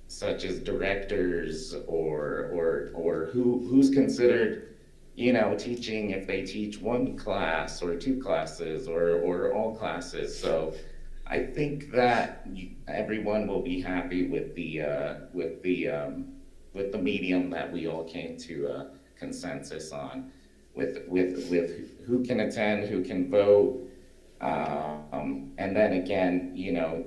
such as directors or who's considered, teaching if they teach one class or two classes or all classes. So I think that everyone will be happy with the medium that we all came to a consensus on, with who can attend, who can vote, and then again,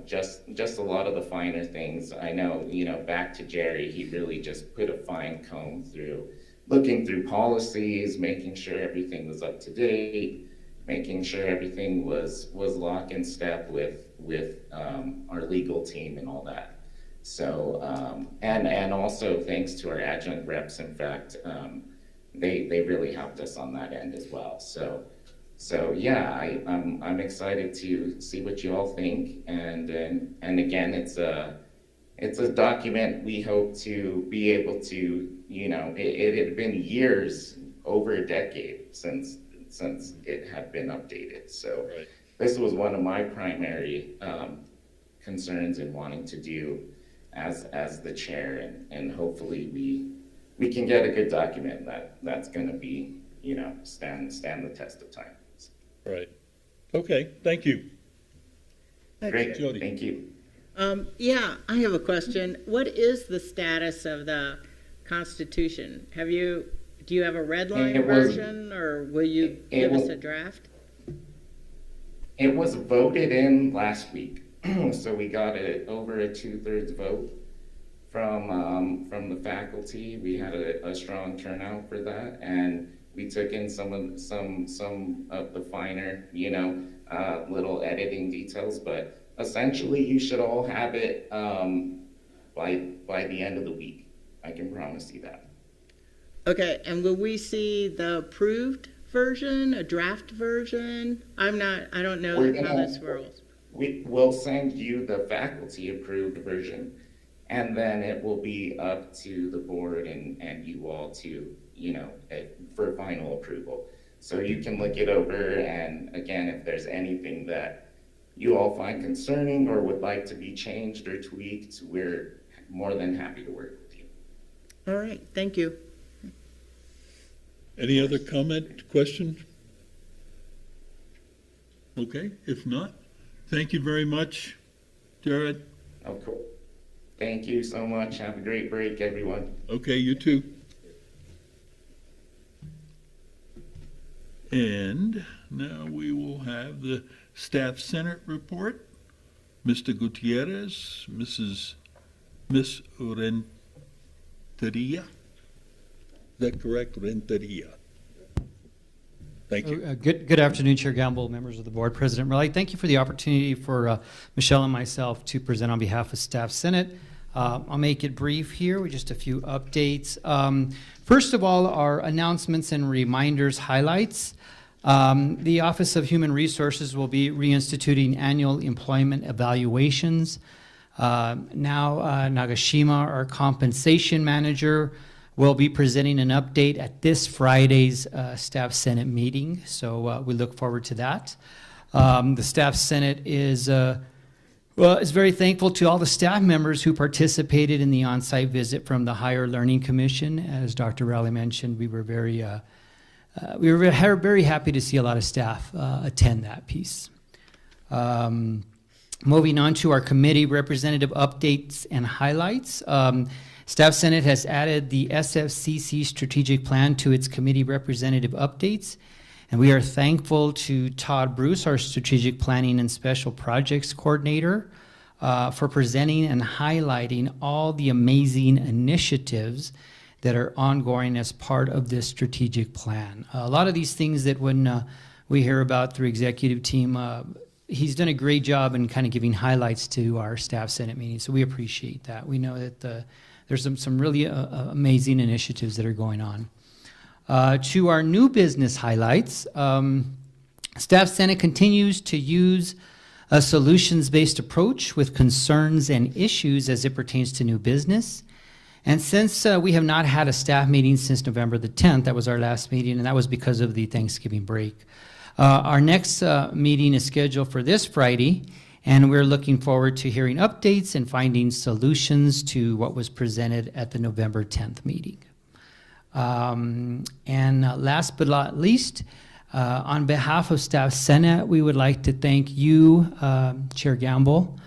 just a lot of the finer things. I know, back to Jerry, he really just put a fine comb through looking through policies, making sure everything was up to date, making sure everything was lock in step with our legal team and all that. So, and also thanks to our adjunct reps, in fact, they really helped us on that end as well. So yeah, I'm excited to see what you all think, and again, it's a document we hope to be able to, it had been years, over a decade since it had been updated. So right. This was one of my primary concerns in wanting to do as the chair, and hopefully we can get a good document that's going to be, stand the test of time. Right. Okay, thank you. Great, Jody. Thank you. Yeah, I have a question. What is the status of the Constitution? Do you have a red line version, or will you give us a draft? It was voted in last week, so we got over a 2/3 vote from the faculty. We had a strong turnout for that, and we took in some of the finer, little editing details, but essentially you should all have it by the end of the week. I can promise you that. Okay, and will we see the approved version, a draft version? I don't know how this rolls. We will send you the faculty approved version, and then it will be up to the board and you all to, for final approval. So you can look it over, and again, if there's anything that you all find concerning or would like to be changed or tweaked, we're more than happy to work with you. All right, thank you. Any other comment, question? Okay, if not, thank you very much, Jared. Oh, cool. Thank you so much. Have a great break, everyone. Okay, you too. And now we will have the Staff Senate report. Mr. Gutierrez, Miss Renteria. Is that correct? Renteria. Thank you. Good afternoon, Chair Gamble, members of the board, President Raleigh. Thank you for the opportunity for Michelle and myself to present on behalf of Staff Senate. I'll make it brief here with just a few updates. First of all, our announcements and reminders highlights. The Office of Human Resources will be reinstituting annual employment evaluations. Nagashima, our compensation manager, will be presenting an update at this Friday's Staff Senate meeting, so we look forward to that. The Staff Senate is very thankful to all the staff members who participated in the on-site visit from the Higher Learning Commission. As Dr. Raleigh mentioned, we were very happy to see a lot of staff attend that piece. Moving on to our committee representative updates and highlights. Staff Senate has added the SFCC strategic plan to its committee representative updates, and we are thankful to Todd Bruce, our strategic planning and special projects coordinator, for presenting and highlighting all the amazing initiatives that are ongoing as part of this strategic plan. A lot of these things that when we hear about through executive team, he's done a great job in kind of giving highlights to our Staff Senate meetings, so we appreciate that. We know that there's some really amazing initiatives that are going on. To our new business highlights, Staff Senate continues to use a solutions-based approach with concerns and issues as it pertains to new business. And since we have not had a staff meeting since November the 10th, that was our last meeting, and that was because of the Thanksgiving break. Our next meeting is scheduled for this Friday, and we're looking forward to hearing updates and finding solutions to what was presented at the November 10th meeting. Last but not least, on behalf of Staff Senate, we would like to thank you, Chair Gamble,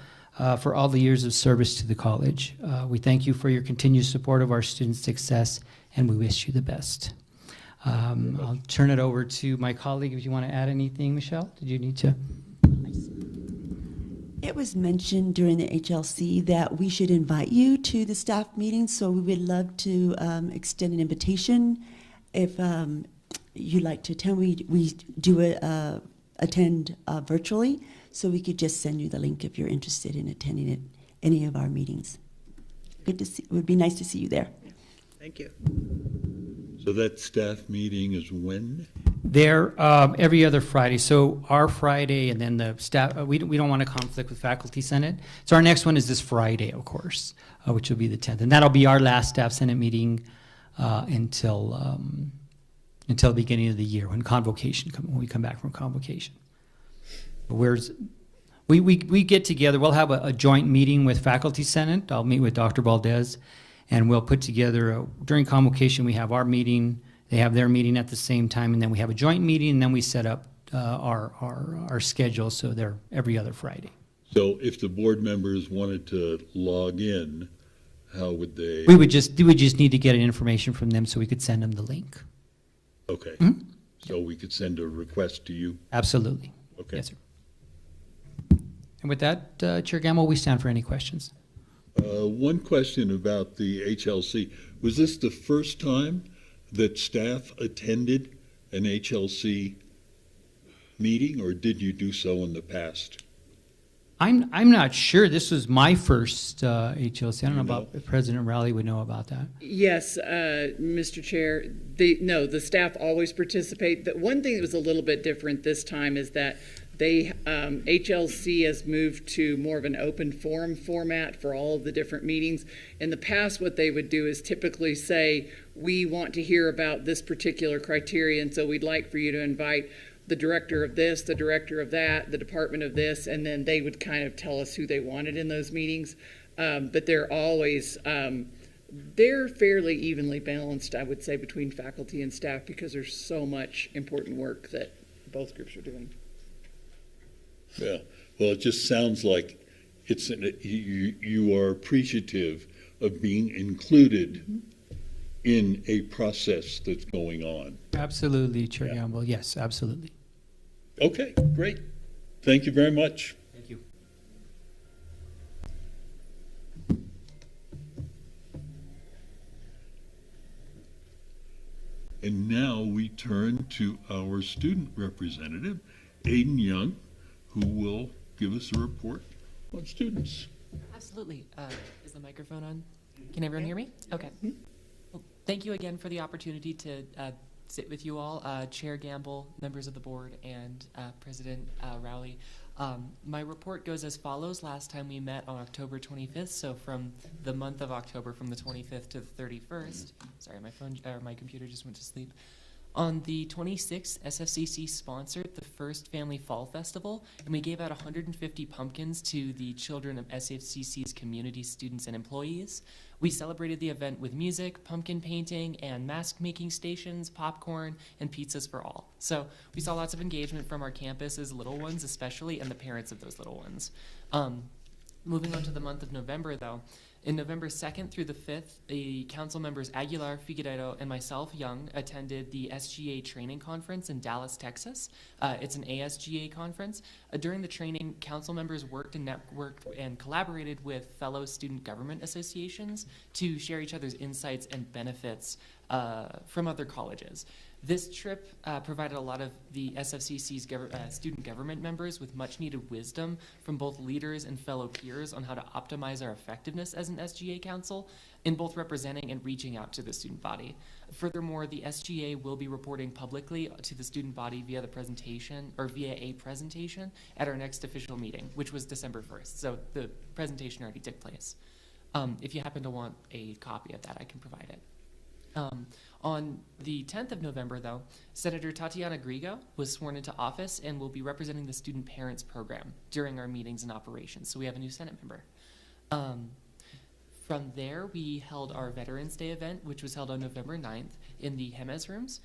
for all the years of service to the college. We thank you for your continued support of our students' success, and we wish you the best. I'll turn it over to my colleague if you want to add anything, Michelle. Did you need to? It was mentioned during the HLC that we should invite you to the staff meeting, so we would love to extend an invitation. If you'd like to attend, we do attend virtually, so we could just send you the link if you're interested in attending any of our meetings. Good to see. It would be nice to see you there. Thank you. So that staff meeting is when? They're every other Friday. So our Friday, and then the staff. We don't want to conflict with Faculty Senate. So our next one is this Friday, of course, which will be the 10th, and that'll be our last Staff Senate meeting until the beginning of the year when we come back from convocation. We get together. We'll have a joint meeting with Faculty Senate. I'll meet with Dr. Valdez, and we'll put together during convocation. We have our meeting. They have their meeting at the same time, and then we have a joint meeting, and then we set up our schedule, so they're every other Friday. So if the board members wanted to log in, how would they? We would just need to get information from them so we could send them the link. Okay. So we could send a request to you? Absolutely. Okay. Yes, sir. And with that, Chair Gamble, we stand for any questions. One question about the HLC. Was this the first time that staff attended an HLC meeting, or did you do so in the past? I'm not sure. This was my first HLC. I don't know about if President Rowley would know about that. Yes, Mr. Chair. The staff always participate. The one thing that was a little bit different this time is that HLC has moved to more of an open forum format for all of the different meetings. In the past, what they would do is typically say, we want to hear about this particular criteria, and so we'd like for you to invite the director of this, the director of that, the department of this, and then they would kind of tell us who they wanted in those meetings. But they're always, they're fairly evenly balanced, I would say, between faculty and staff because there's so much important work that both groups are doing. Yeah, well, it just sounds like you are appreciative of being included in a process that's going on. Absolutely, Chair Gamble. Yes, absolutely. Okay, great. Thank you very much. Thank you. And now we turn to our student representative, Aiden Young, who will give us a report on students. Absolutely. Is the microphone on? Can everyone hear me? Okay. Well, thank you again for the opportunity to sit with you all, Chair Gamble, members of the board, and President Rowley. My report goes as follows. Last time we met on October 25th, so from the month of October, from the 25th to the 31st. Sorry, my computer just went to sleep. On the 26th, SFCC sponsored the first Family Fall Festival, and we gave out 150 pumpkins to the children of SFCC's community students and employees. We celebrated the event with music, pumpkin painting, and mask-making stations, popcorn, and pizzas for all. So we saw lots of engagement from our campus's little ones especially, and the parents of those little ones. Moving on to the month of November, though. In November 2nd through the 5th, the council members Aguilar, Figueiredo, and myself, Young, attended the SGA training conference in Dallas, Texas. It's an ASGA conference. During the training, council members worked and networked and collaborated with fellow student government associations to share each other's insights and benefits from other colleges. This trip provided a lot of the SFCC's student government members with much needed wisdom from both leaders and fellow peers on how to optimize our effectiveness as an SGA council in both representing and reaching out to the student body. Furthermore, the SGA will be reporting publicly to the student body via a presentation at our next official meeting, which was December 1st. So the presentation already took place. If you happen to want a copy of that, I can provide it. On the 10th of November, though, Senator Tatiana Grigo was sworn into office and will be representing the Student Parents Program during our meetings and operations. So we have a new Senate member. From there, we held our Veterans Day event, which was held on November 9th in the Hemes Rooms.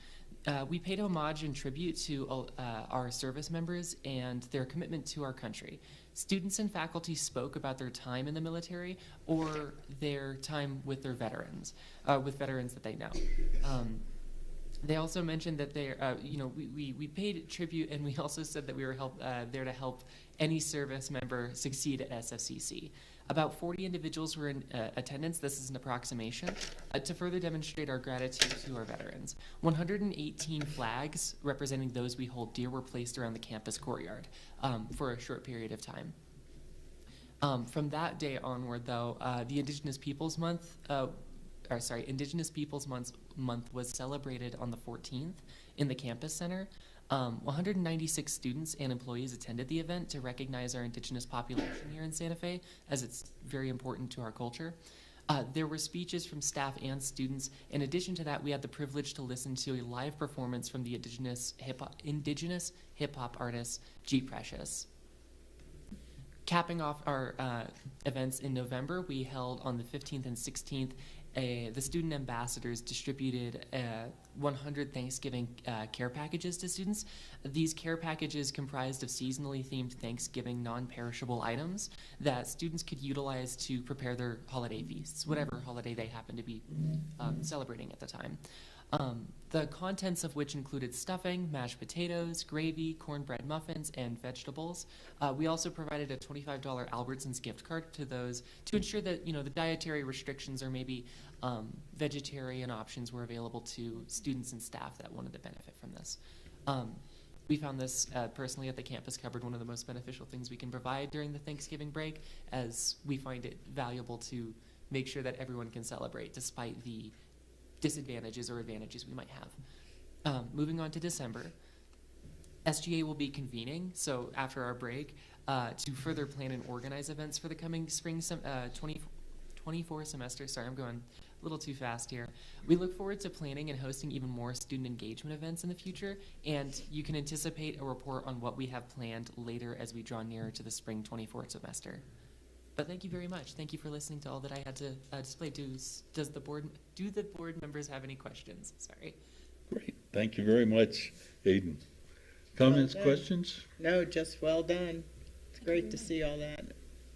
We paid homage and tribute to our service members and their commitment to our country. Students and faculty spoke about their time in the military or their time with their veterans, with veterans that they know. They also mentioned that we paid tribute, and we also said that we were there to help any service member succeed at SFCC. About 40 individuals were in attendance. This is an approximation to further demonstrate our gratitude to our veterans. 118 flags representing those we hold dear were placed around the campus courtyard for a short period of time. From that day onward, though, the Indigenous Peoples Month was celebrated on the 14th in the campus center. 196 students and employees attended the event to recognize our Indigenous population here in Santa Fe, as it's very important to our culture. There were speeches from staff and students. In addition to that, we had the privilege to listen to a live performance from the Indigenous hip-hop artist, G. Precious. Capping off our events in November, we held on the 15th and 16th, the student ambassadors distributed 100 Thanksgiving care packages to students. These care packages comprised of seasonally themed Thanksgiving non-perishable items that students could utilize to prepare their holiday feasts, whatever holiday they happen to be celebrating at the time. The contents of which included stuffing, mashed potatoes, gravy, cornbread muffins, and vegetables. We also provided a $25 Albertsons gift card to those to ensure that the dietary restrictions or maybe vegetarian options were available to students and staff that wanted to benefit from this. We found this personally at the campus cupboard one of the most beneficial things we can provide during the Thanksgiving break, as we find it valuable to make sure that everyone can celebrate despite the disadvantages or advantages we might have. Moving on to December, SGA will be convening, so after our break, to further plan and organize events for the coming spring 24 semester. Sorry, I'm going a little too fast here. We look forward to planning and hosting even more student engagement events in the future, and you can anticipate a report on what we have planned later as we draw nearer to the spring 24 semester. But thank you very much. Thank you for listening to all that I had to display. Do the board members have any questions? Sorry. Great. Thank you very much, Aiden. Comments, Well done. questions? No, just well done. It's great to see all that.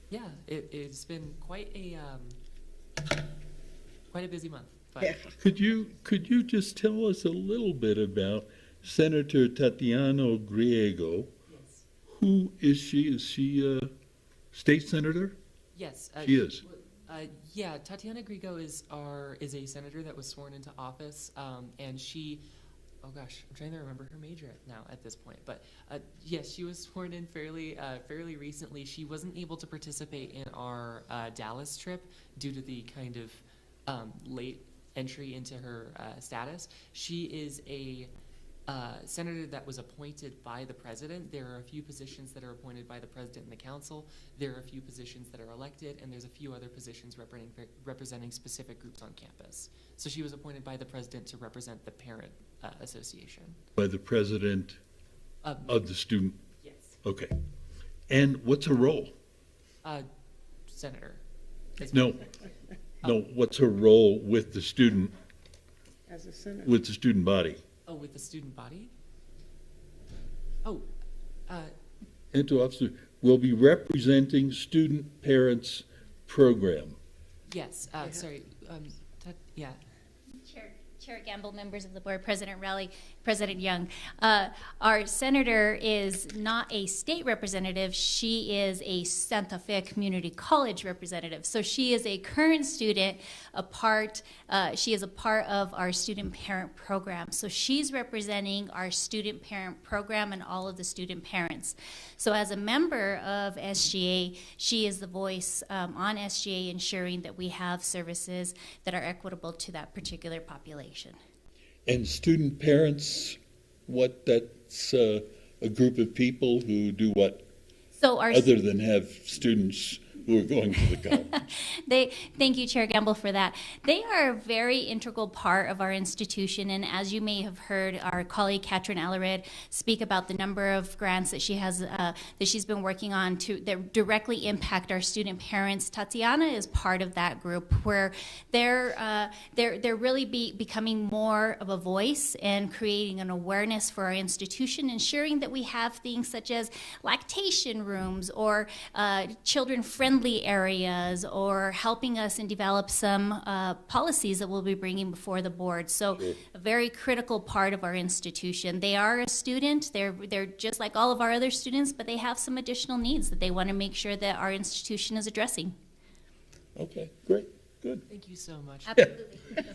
Yeah, it's been quite a busy month. But Yeah. Could you just tell us a little bit about Senator Tatiana Griego? Yes. Who is she? Is she a state senator? Yes. She is. Yeah, Tatiana Grigo is a senator that was sworn into office, and she, oh gosh, I'm trying to remember her major now at this point, but yes, she was sworn in fairly recently. She wasn't able to participate in our Dallas trip due to the kind of late entry into her status. She is a senator that was appointed by the president. There are a few positions that are appointed by the president and the council. There are a few positions that are elected, and there's a few other positions representing specific groups on campus. So she was appointed by the president to represent the parent association. By the president of the student? Yes. Okay. And what's her role? Senator. No. No, what's her role with the student, As a senator. with the student body? Oh, with the student body? Oh, And to officer, will be representing student parents program. yes, sorry, yeah. Chair Gamble, members of the board, President Rowley, President Young. Our senator is not a state representative. She is a Santa Fe Community College representative. So she is a current student, she is a part of our student parent program. So she's representing our student parent program and all of the student parents. So as a member of SGA, she is the voice on SGA, ensuring that we have services that are equitable to that particular population. And student parents, that's a group of people who do what, So our other than have students who are going to the college? Thank you, Chair Gamble, for that. They are a very integral part of our institution, and as you may have heard our colleague Katrin Allered speak about the number of grants that she has that she's been working on that directly impact our student parents. Tatiana is part of that group where they're really becoming more of a voice and creating an awareness for our institution, ensuring that we have things such as lactation rooms or children-friendly areas, or helping us and develop some policies that we'll be bringing before the board. So Sure. a very critical part of our institution. They are a student. They're just like all of our other students, but they have some additional needs that they want to make sure that our institution is addressing. Okay, great, good. Thank you so much. Absolutely.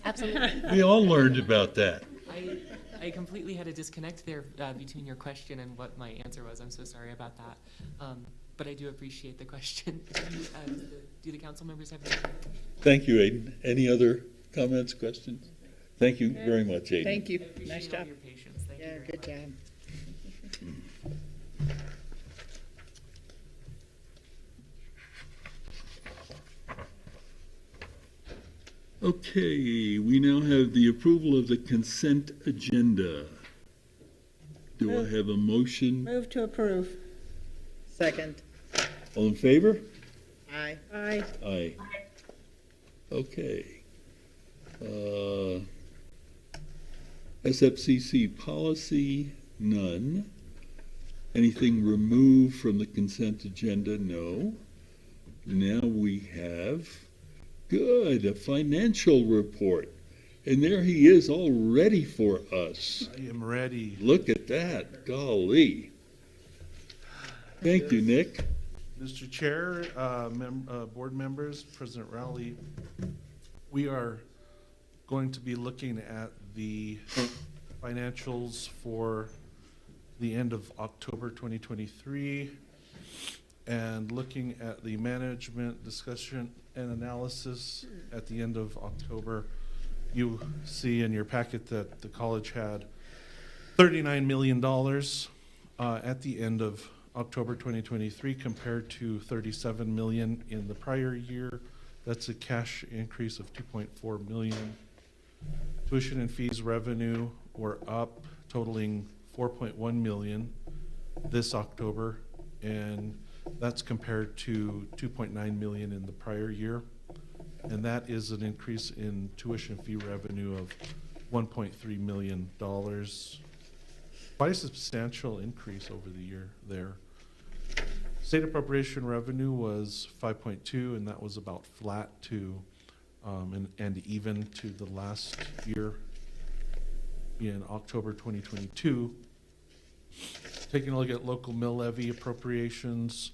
Absolutely. We all learned about that. I completely had a disconnect there between your question and what my answer was. I'm so sorry about that. But I do appreciate the question. Do the council members have any? Thank you, Aiden. Any other comments, questions? Thank you very much, Aiden. Thank you. I appreciate Nice all job. your patience. Thank you Yeah, very good much. job. Okay, we now have the approval of the consent agenda. Do I have a motion? Move to approve. Second. All in favor? Aye. Aye. Aye. Okay. SFCC policy, none. Anything removed from the consent agenda? No. Now we have, good, a financial report. And there he is all ready for us. I am ready. Look at that, golly. Thank you, Nick. Mr. Chair, board members, President Rowley, we are going to be looking at the financials for the end of October 2023 and looking at the management discussion and analysis at the end of October. You see in your packet that the college had $39 million at the end of October 2023 compared to 37 million in the prior year. That's a cash increase of 2.4 million. Tuition and fees revenue were up, totaling 4.1 million this October, and that's compared to 2.9 million in the prior year. And that is an increase in tuition fee revenue of $1.3 million. Quite a substantial increase over the year there. State appropriation revenue was 5.2, and that was about flat to and even to the last year in October 2022. Taking a look at local mill levy appropriations,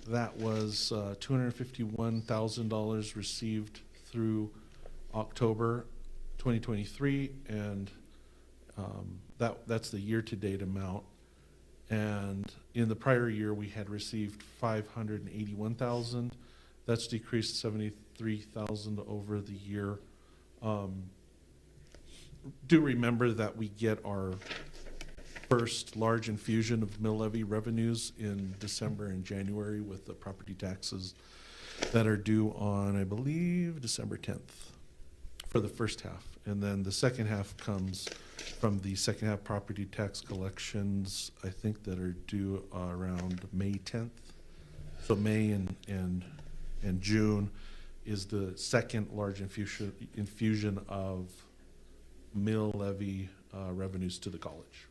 that was $251,000 received through October 2023, and that's the year-to-date amount. And in the prior year, we had received $581,000. That's decreased $73,000 over the year. Do remember that we get our first large infusion of mill levy revenues in December and January with the property taxes that are due on, I believe, December 10th for the first half. And then the second half comes from the second half property tax collections, I think, that are due around May 10th. So May and June is the second large infusion of mill levy revenues to the college.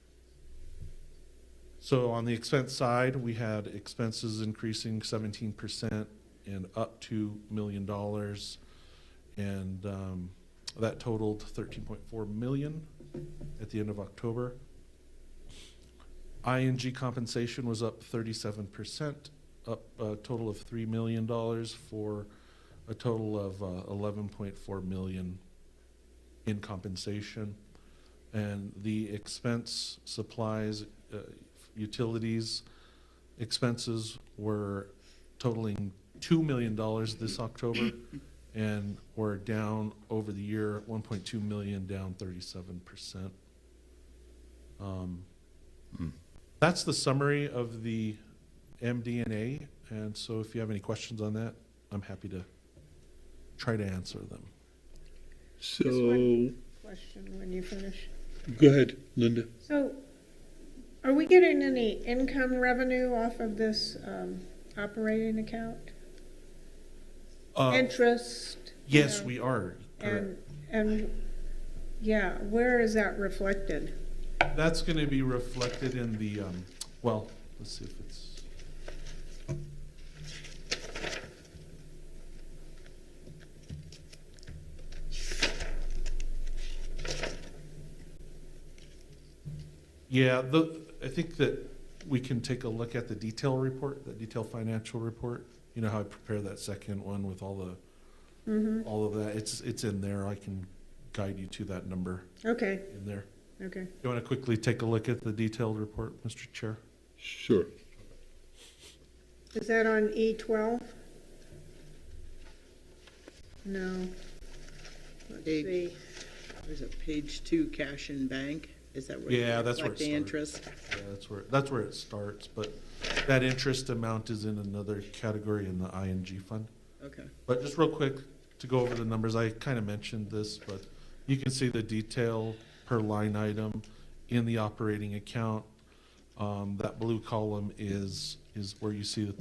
So on the expense side, we had expenses increasing 17% and up $2 million. And That totaled 13.4 million at the end of October. ING compensation was up 37%, up a total of $3 million for a total of 11.4 million in compensation. And the expense, supplies, utilities expenses were totaling $2 million this October, and we're down over the year, 1.2 million, down 37%. That's the summary of the MD&A, and so if you have any questions on that, I'm happy to try to answer them. So, Just one question when you finish. go ahead, Linda. So, are we getting any income revenue off of this operating account? Interest? Yes, we are. Correct. And yeah, where is that reflected? That's going to be reflected in the, well, let's see if it's. Yeah, I think that we can take a look at the detail report, the detailed financial report. You know how I prepare that second one with all the, all of that. It's in there. I can guide you to that number Okay, in there. okay. You want to quickly take a look at the detailed report, Mr. Chair? Sure. Is that on E12? No. Let's Page- see. There's a page 2, cash and bank. Is that where Yeah, you that's where reflect it the starts. interest? Yeah, that's where it starts, but that interest amount is in another category in the ING fund. Okay. But just real quick, to go over the numbers, I kind of mentioned this, but you can see the detail per line item in the operating account. That blue column is where you see the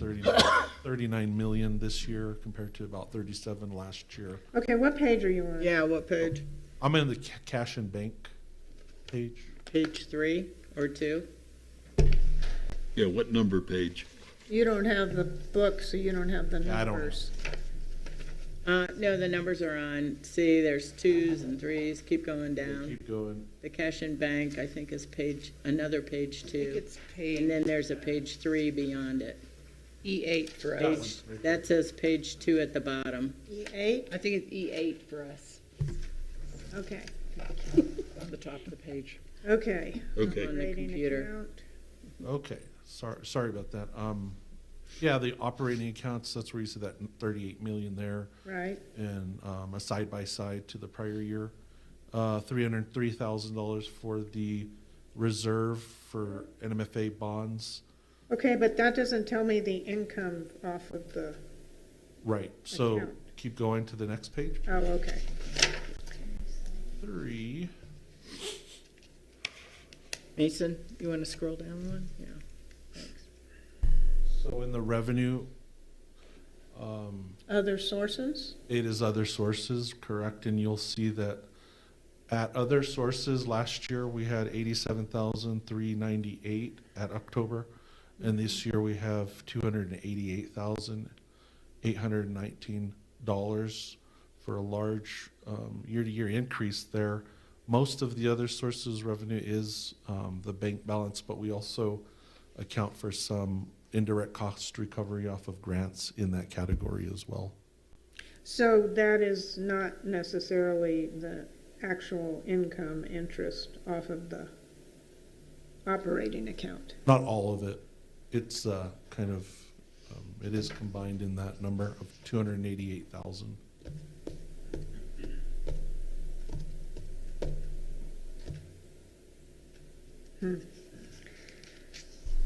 39 million this year compared to about 37 last year. Okay, what page are you on? Yeah, what page? I'm in the cash and bank page. Page 3 or 2? Yeah, what number page? You don't have the book, so you don't have the I don't know. numbers. No, the numbers are on. See, there's 2s and 3s. Keep going down. Keep going. The cash and bank, I think, is another page 2. It's page And then there's a page 3 beyond it. E8 for us. Page, that says page 2 at the bottom. E8? I think it's E8 for us, Okay, on the top of the page. okay. Okay. On the Operating computer. account. Okay, sorry about that. Yeah, the operating accounts, that's where you see that 38 million there, Right, and a side-by-side to the prior year. $303,000 for the reserve for NMFA bonds. okay, but that doesn't tell me the income off of the, Right, so Account. keep going to the next page. oh, okay. 3. Mason, you want to scroll down one? Yeah. Thanks. So in the revenue, Other sources? it is other sources, correct? And you'll see that at other sources, last year we had 87,398 at October, and this year we have $288,819 for a large year-to-year increase there. Most of the other sources revenue is the bank balance, but we also account for some indirect cost recovery off of grants in that category as well. So that is not necessarily the actual income interest off of the operating account. Not all of it. It's kind of, it is combined in that number of 288,000.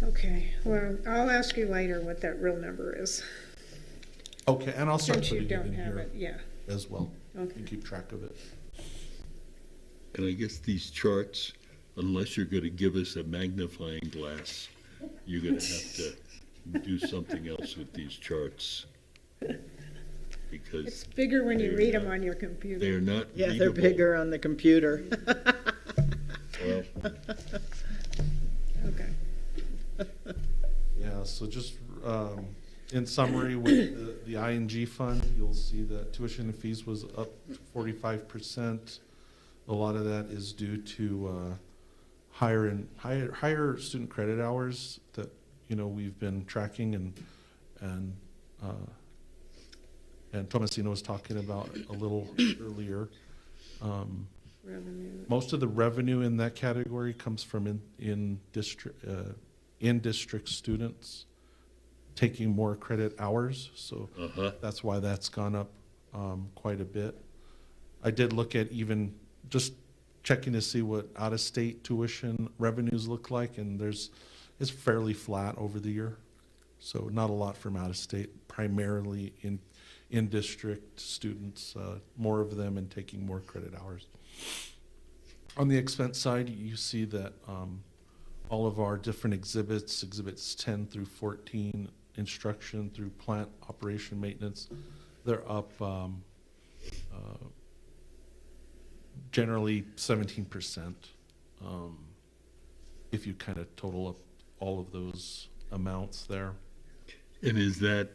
Okay, well, I'll ask you later what that real number is, Okay, and I'll start since you putting it don't in have here it, yeah. as well. Okay. You keep track of it. And I guess these charts, unless you're going to give us a magnifying glass, you're going to have to do something else with these charts. It's Because bigger when you They're read them not- on your computer. they're not Yeah, they're readable. bigger on the computer. Well, Okay. Yeah, so just in summary, with the ING fund, you'll see that tuition and fees was up 45%. A lot of that is due to higher student credit hours that we've been tracking, and Tomasino was talking about a little earlier. Revenue. Most of the revenue in that category comes from in district students taking more credit hours, so that's why that's gone up quite a bit. I did look at even just checking to see what out-of-state tuition revenues look like, and it's fairly flat over the year, so not a lot from out-of-state, primarily in district students, more of them and taking more credit hours. On the expense side, you see that all of our different exhibits 10 through 14, instruction through plant operation maintenance, they're up generally 17%. If you kind of total up all of those amounts there. And is that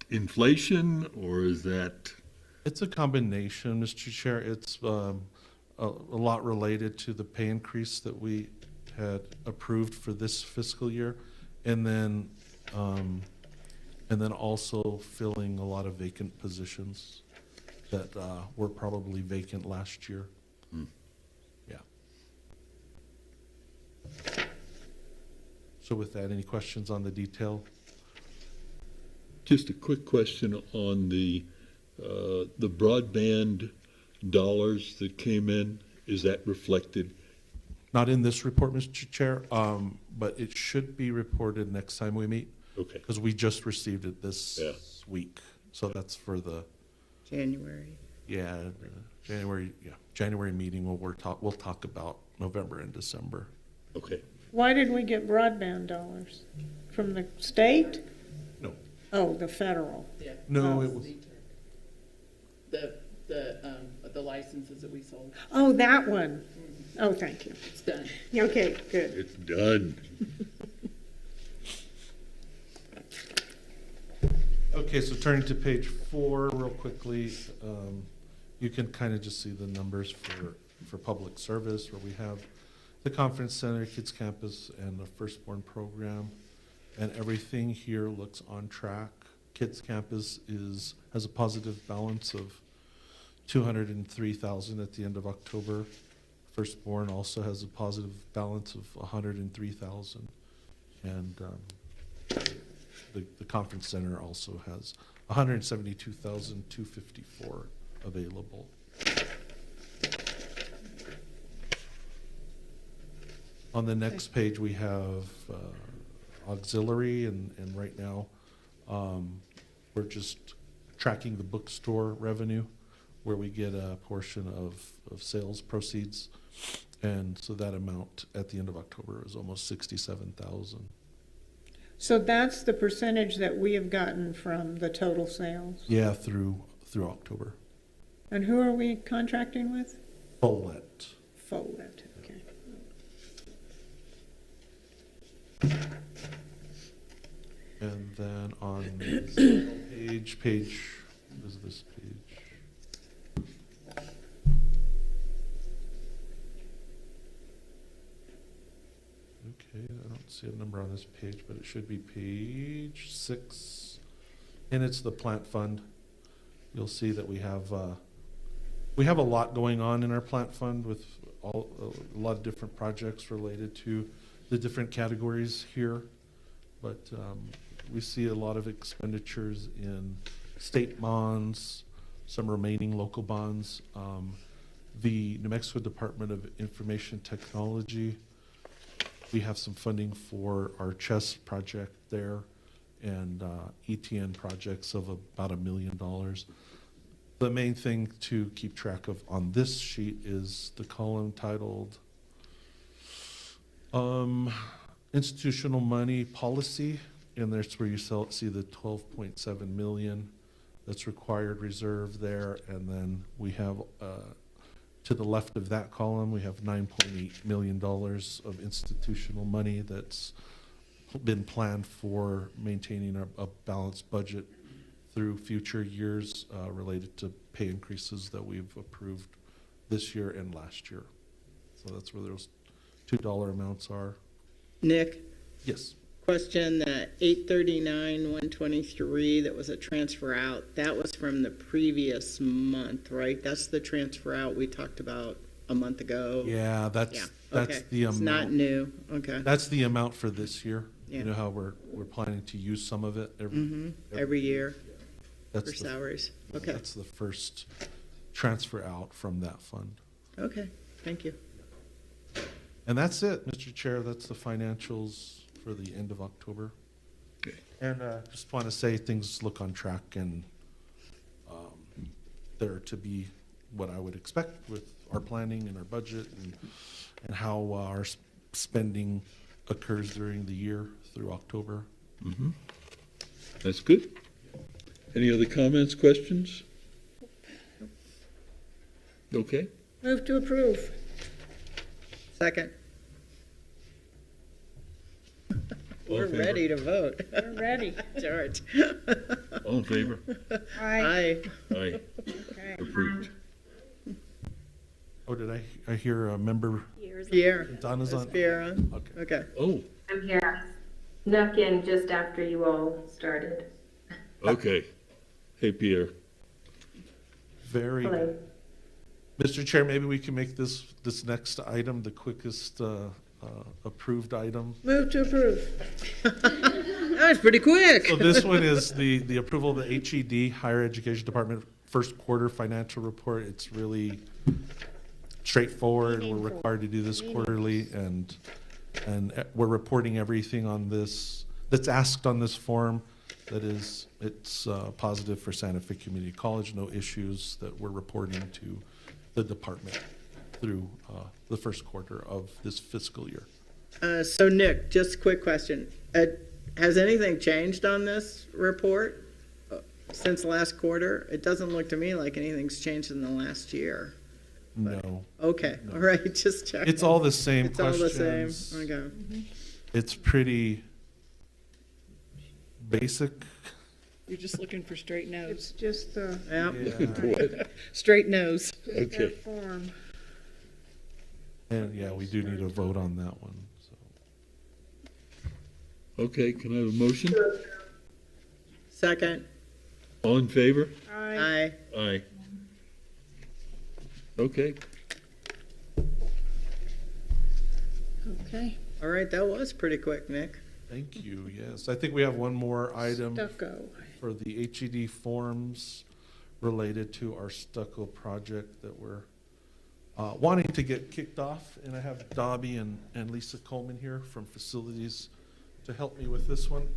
inflation, or is that? It's a combination, Mr. Chair. It's a lot related to the pay increase that we had approved for this fiscal year, and then also filling a lot of vacant positions that were probably vacant last year. Yeah. So with that, any questions on the detail? Just a quick question on the broadband dollars that came in. Is that reflected? Not in this report, Mr. Chair, but it should be reported next time we meet. Okay. Because we just received it this week, so that's for the January. January meeting. We'll talk about November and December. Okay. Why did we get broadband dollars? From the state? No. Oh, the federal. Yeah. No, it was. The licenses that we sold. Oh, that one. Oh, thank you. It's done. Okay, good. It's done. Okay, so turning to page 4 real quickly, you can kind of just see the numbers for public service, where we have the conference center, kids campus, and the firstborn program, and everything here looks on track. Kids campus has a positive balance of $203,000 at the end of October. Firstborn also has a positive balance of $103,000, and the conference center also has $172,254 available. On the next page, we have auxiliary, and right now we're just tracking the bookstore revenue, where we get a portion of sales proceeds, and so that amount at the end of October is almost $67,000. So that's the percentage that we have gotten from the total sales? Yeah, through October. And who are we contracting with? Follett. Follett, okay. And then on this page, what is this page? Okay, I don't see a number on this page, but it should be page 6, and it's the plant fund. You'll see that we have a lot going on in our plant fund with a lot of different projects related to the different categories here, but we see a lot of expenditures in state bonds, some remaining local bonds. The New Mexico Department of Information Technology, we have some funding for our chess project there, and ETN projects of about $1 million. The main thing to keep track of on this sheet is the column titled Institutional Money Policy, and that's where you see the 12.7 million that's required reserve there, and then we have to the left of that column, we have $9.8 million of institutional money that's been planned for maintaining a balanced budget through future years related to pay increases that we've approved this year and last year. So that's where those $2 amounts are. Nick, Yes. question, that 839,123 that was a transfer out, that was from the previous month, right? That's the transfer out we talked about a month ago. Yeah, that's Yeah, that's okay. the It's amount. not new, okay. That's the amount for this year. Yeah. You know how we're planning to use some of it Every year That's for the- salaries, okay. That's the first transfer out from that fund. Okay, thank you. And that's it, Mr. Chair. That's the financials for the end of October. Okay. And just want to say things look on track, and they're to be what I would expect with our planning and our budget and how our spending occurs during the year through October. Mm-hmm. That's good. Any other comments, questions? Okay. Move to approve. Second. All We're in favor? ready to vote. We're ready. George. All in favor? Aye. Aye. Okay. Approved. Oh, did I hear a member? Pierre. Donna's on? Pierre on? Okay. Okay. Oh, I'm here. Snuck in just after you all started. okay. Hey, Pierre. Very Hello. good. Mr. Chair, maybe we can make this next item the quickest approved item. Move to approve. That was pretty quick. So this one is the approval of the HED, Higher Education Department, first quarter financial report. It's really straightforward. We're required to do this quarterly, and we're reporting everything on this that's asked on this form. It's positive for Santa Fe Community College. No issues that we're reporting to the department through the first quarter of this fiscal year. So Nick, just a quick question. Has anything changed on this report since last quarter? It doesn't look to me like anything's changed in the last year. No. Okay, all right, just check. It's all the same It's all the questions. same, okay. It's pretty basic. You're just looking for straight nose. It's just the Yeah. Looking for what? Straight nose. their Okay. form. And yeah, we do need a vote on that one. So. Okay, can I have a motion? Second. All in favor? Aye. Aye. Aye. Okay. Okay. All right, that was pretty quick, Nick. Thank you. Yes, I think we have one more item Stucco. for the HED forms related to our stucco project that we're wanting to get kicked off. And I have Dobby and Lisa Coleman here from facilities to help me with this one.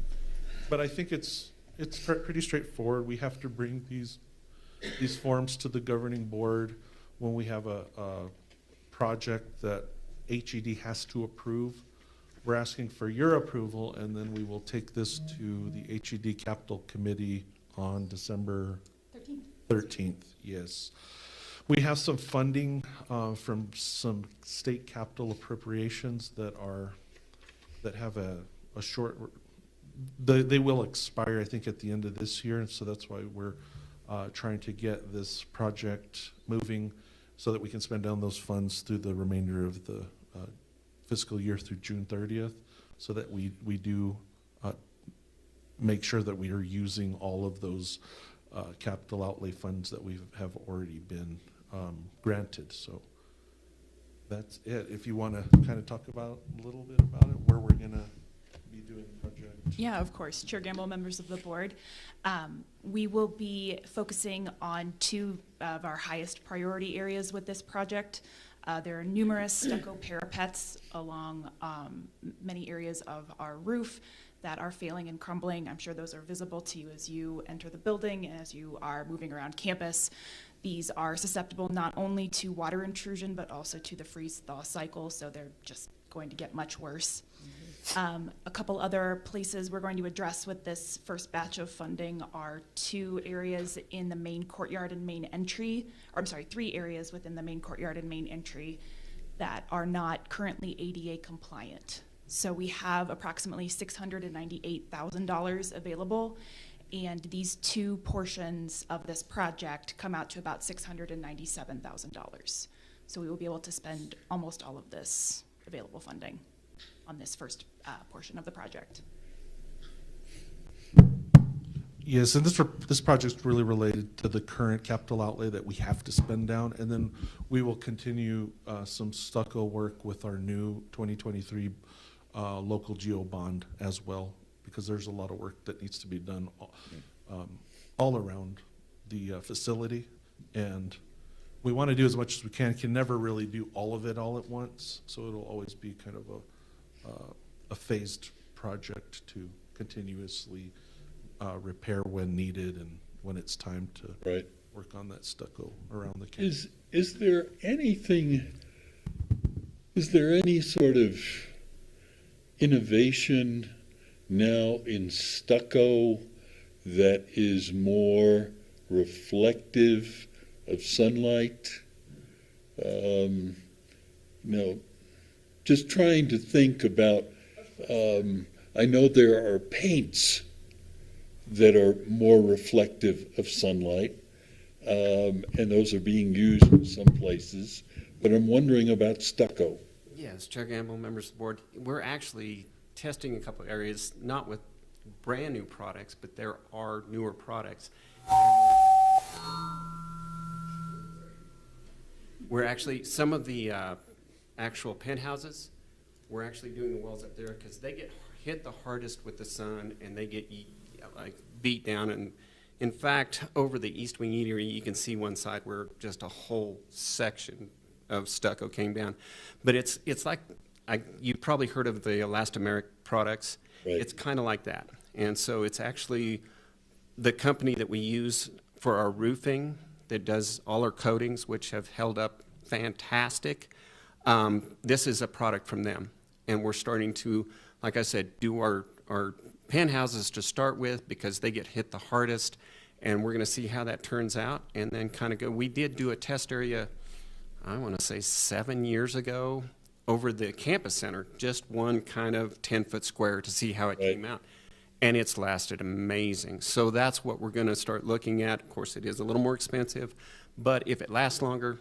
But I think it's pretty straightforward. We have to bring these forms to the governing board when we have a project that HED has to approve. We're asking for your approval, and then we will take this to the HED Capital Committee on December 13th. Yes. We have some funding from some state capital appropriations that have a short, they will expire, I think, at the end of this year, and so that's why we're trying to get this project moving so that we can spend down those funds through the remainder of the fiscal year through June 30th, so that we do make sure that we are using all of those capital outlay funds that we have already been granted. So that's it. If you want to kind of talk about a little bit about it, where we're going to be doing the project. Yeah, of course. Chair Gamble, members of the board. We will be focusing on two of our highest priority areas with this project. There are numerous stucco parapets along many areas of our roof that are failing and crumbling. I'm sure those are visible to you as you enter the building and as you are moving around campus. These are susceptible not only to water intrusion, but also to the freeze-thaw cycle, so they're just going to get much worse. A couple other places we're going to address with this first batch of funding are two areas in the main courtyard and main entry, or I'm sorry, 3 areas within the main courtyard and main entry that are not currently ADA compliant. So we have approximately $698,000 available, And these two portions of this project come out to about $697,000. So we will be able to spend almost all of this available funding on this first portion of the project. Yes, and this project's really related to the current capital outlay that we have to spend down, and then we will continue some stucco work with our new 2023 local geo bond as well, because there's a lot of work that needs to be done all around the facility, and we want to do as much as we can never really do all of it all at once, so it'll always be kind of a phased project to continuously repair when needed and when it's time to work on that stucco around the campus. Is there any sort of innovation now in stucco that is more reflective of sunlight? Just trying to think about, I know there are paints that are more reflective of sunlight, and those are being used in some places, but I'm wondering about stucco. Yes, Chair Gamble, members of the board, we're actually testing a couple of areas, not with brand new products, but there are newer products. We're actually, some of the actual penthouses, we're actually doing the walls up there because they get hit the hardest with the sun and they get beat down. And in fact, over the East Wing Eatery, you can see one side where just a whole section of stucco came down. But it's like, you've probably heard of the elastomeric products. Right. It's kind of like that. And so it's actually the company that we use for our roofing that does all our coatings, which have held up fantastic. This is a product from them. And we're starting to, like I said, do our penthouses to start with because they get hit the hardest. And we're going to see how that turns out and then kind of go. We did do a test area, I want to say 7 years ago, over the campus center, just one kind of 10-foot square to see how it came out. And it's lasted amazing. So that's what we're going to start looking at. Of course, it is a little more expensive, but if it lasts longer,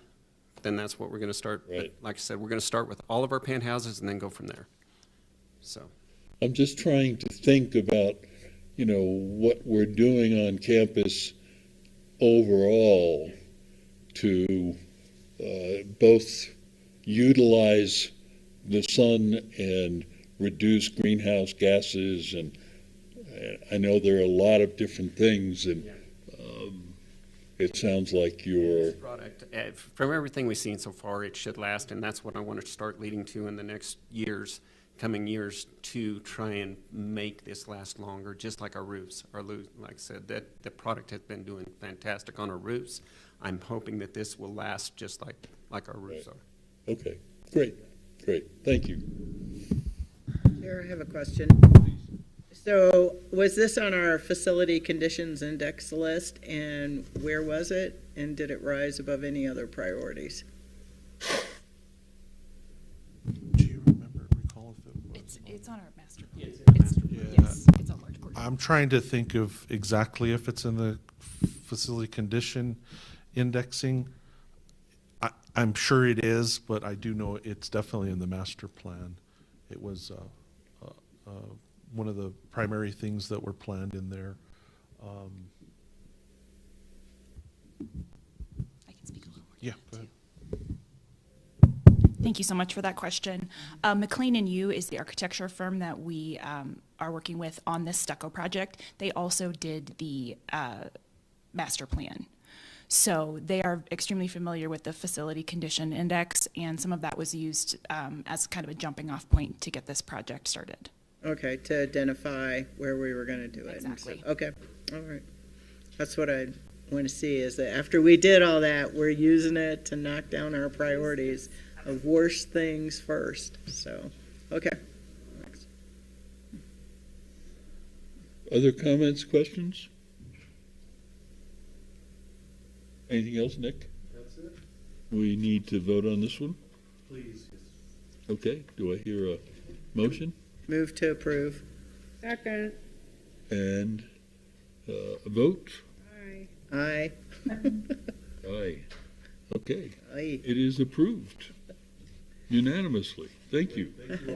then that's what we're going to start. But like I said, we're going to start with all of our penthouses and then go from there. So I'm just trying to think about, what we're doing on campus overall to both utilize the sun and reduce greenhouse gases, and I know there are a lot of different things, and it sounds like your product, from everything we've seen so far, it should last, and that's what I want to start leading to in the next coming years, to try and make this last longer, just like our roofs. Like I said, that the product has been doing fantastic on our roofs. I'm hoping that this will last just like our roofs are. Okay, great, thank you. Chair, I have a question. So was this on our facility conditions index list, and where was it? And did it rise above any other priorities? Do you recall if it was? It's on our master plan. Yeah. Yes, it's on large portion. I'm trying to think of exactly if it's in the facility condition indexing. I'm sure it is, but I do know it's definitely in the master plan. It was one of the primary things that were planned in there. I can speak a little more. Yeah, go ahead. Thank you so much for that question. McLean & You is the architecture firm that we are working with on this stucco project. They also did the master plan. So they are extremely familiar with the facility condition index, and some of that was used as kind of a jumping off point to get this project started. Okay, to identify where we were going to do it. Exactly. Okay, all right. That's what I want to see, is that after we did all that, we're using it to knock down our priorities of worst things first. So, okay. Thanks. Other comments, questions? Anything else, Nick? That's it. We need to vote on this one? Please. Okay, do I hear a motion? Move to approve. Second. And A vote? Aye. Aye. Okay. Aye. It is approved unanimously. Thank you.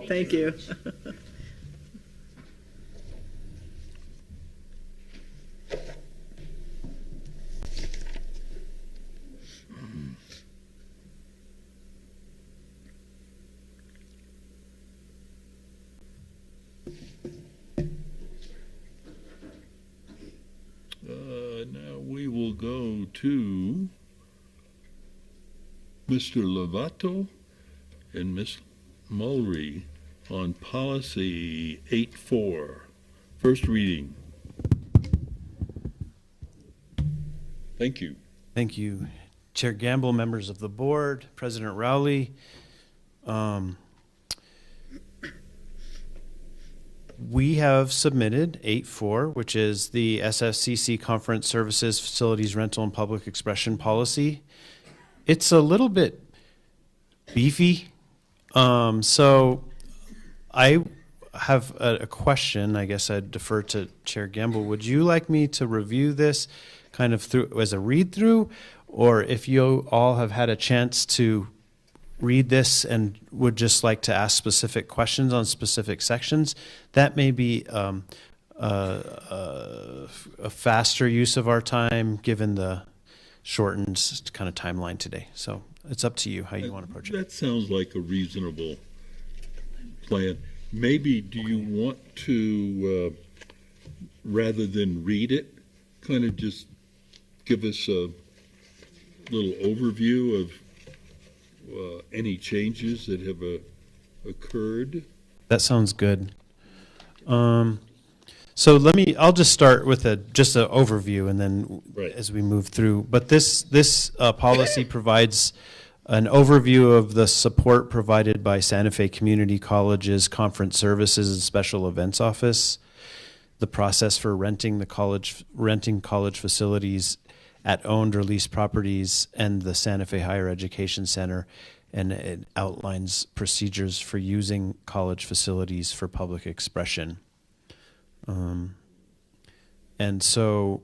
Thank you. Now we will go to Mr. Lovato and Ms. Mulry on policy 8.4. First reading. Thank you. Thank you, Chair Gamble, members of the board, President Rowley. We have submitted 8.4, which is the SFCC Conference Services Facilities Rental and Public Expression Policy. It's a little bit beefy. So I have a question. I guess I'd defer to Chair Gamble. Would you like me to review this kind of through as a read through, or if you all have had a chance to read this and would just like to ask specific questions on specific sections, that may be a faster use of our time given the shortened kind of timeline today. So it's up to you how you want to approach it. That sounds like a reasonable plan. Maybe do you want to, rather than read it, kind of just give us a little overview of any changes that have occurred? That sounds good. So I'll just start with just an overview, and then as we move through. But this policy provides an overview of the support provided by Santa Fe Community College's Conference Services and Special Events Office, the process for renting college facilities at owned or leased properties, and the Santa Fe Higher Education Center, and it outlines procedures for using college facilities for public expression. And so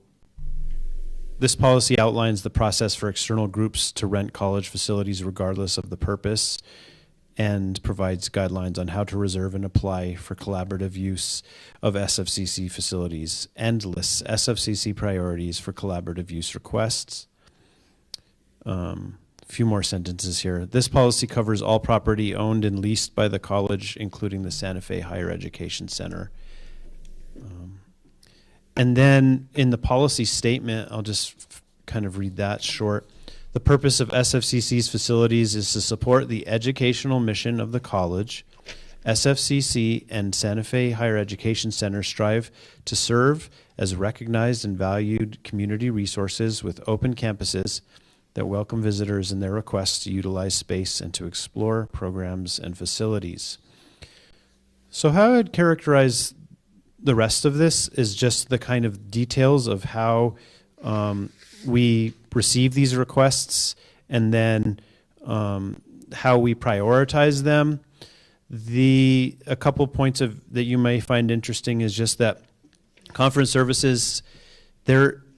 this policy outlines the process for external groups to rent college facilities regardless of the purpose, and provides guidelines on how to reserve and apply for collaborative use of SFCC facilities, and lists SFCC priorities for collaborative use requests. A few more sentences here. This policy covers all property owned and leased by the college, including the Santa Fe Higher Education Center. And then in the policy statement, I'll just kind of read that short. The purpose of SFCC's facilities is to support the educational mission of the college. SFCC and Santa Fe Higher Education Center strive to serve as recognized and valued community resources with open campuses that welcome visitors in their requests to utilize space and to explore programs and facilities. So how I'd characterize the rest of this is just the kind of details of how we receive these requests, and then how we prioritize them. A couple points that you may find interesting is just that conference services,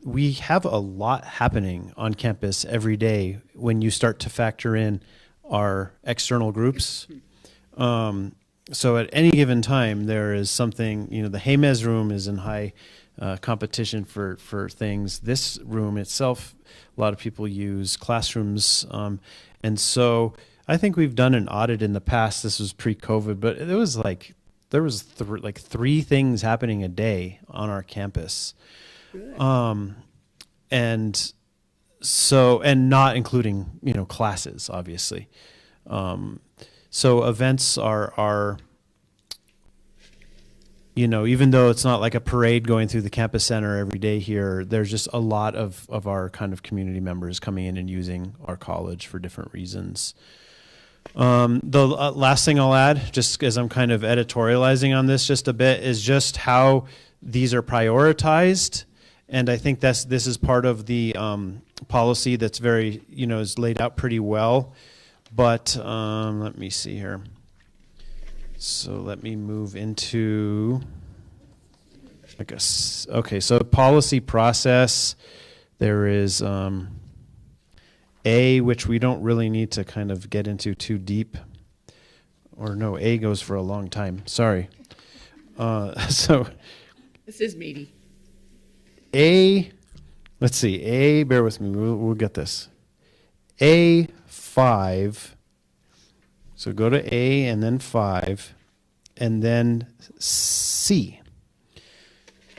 we have a lot happening on campus every day when you start to factor in our external groups. So at any given time, there is something, the Jemez room is in high competition for things. This room itself, a lot of people use classrooms. And so I think we've done an audit in the past. This was pre-COVID, but there was three things happening a day on our campus. And not including, classes, obviously. So events are even though it's not like a parade going through the campus center every day here, there's just a lot of our kind of community members coming in and using our college for different reasons. The last thing I'll add, just as I'm kind of editorializing on this just a bit, is just how these are prioritized. And I think this is part of the policy that's very, is laid out pretty well. But let me see here. So let me move into I guess, okay, so policy process, there is A, which we don't really need to kind of get into too deep. Or no, A goes for a long time, sorry. So This is meaty. A, let's see, A, bear with me, we'll get this. A5, so go to A and then 5, and then C.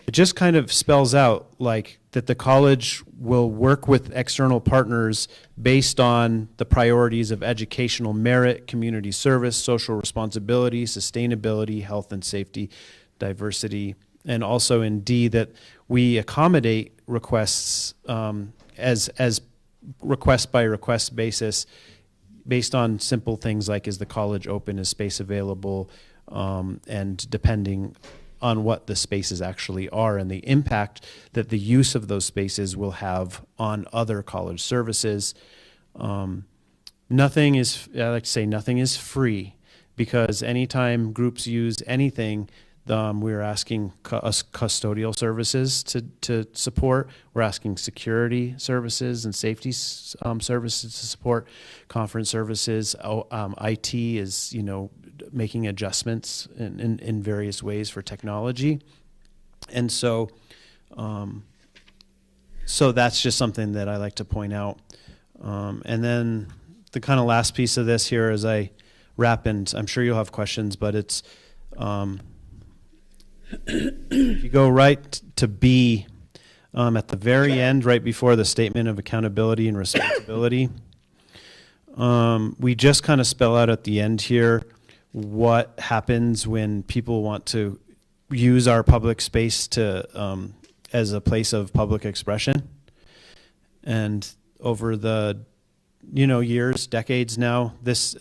It just kind of spells out like that the college will work with external partners based on the priorities of educational merit, community service, social responsibility, sustainability, health and safety, diversity, and also in D that we accommodate requests as request by request basis based on simple things like is the college open, is space available, and depending on what the spaces actually are and the impact that the use of those spaces will have on other college services. Nothing is, I like to say nothing is free, because anytime groups use anything, we're asking custodial services to support. We're asking security services and safety services to support. Conference services, IT is, making adjustments in various ways for technology. And so, so that's just something that I like to point out. And then the kind of last piece of this here as I wrap, and I'm sure you'll have questions, but it's, if you go right to B, at the very end, right before the statement of accountability and responsibility, we just kind of spell out at the end here what happens when people want to use our public space to as a place of public expression. And over the years, decades now, this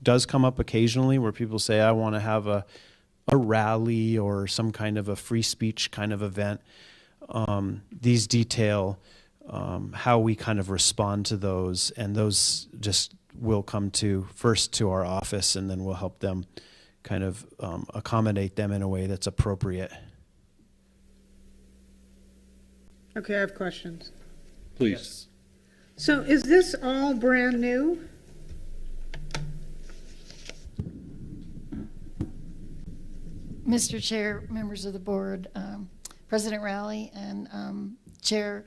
does come up occasionally where people say, I want to have a rally or some kind of a free speech kind of event. These detail how we kind of respond to those, and those just will come first to our office, and then we'll help them kind of accommodate them in a way that's appropriate. Okay, I have questions. Please. So is this all brand new? Mr. Chair, members of the board, President Rowley, and Chair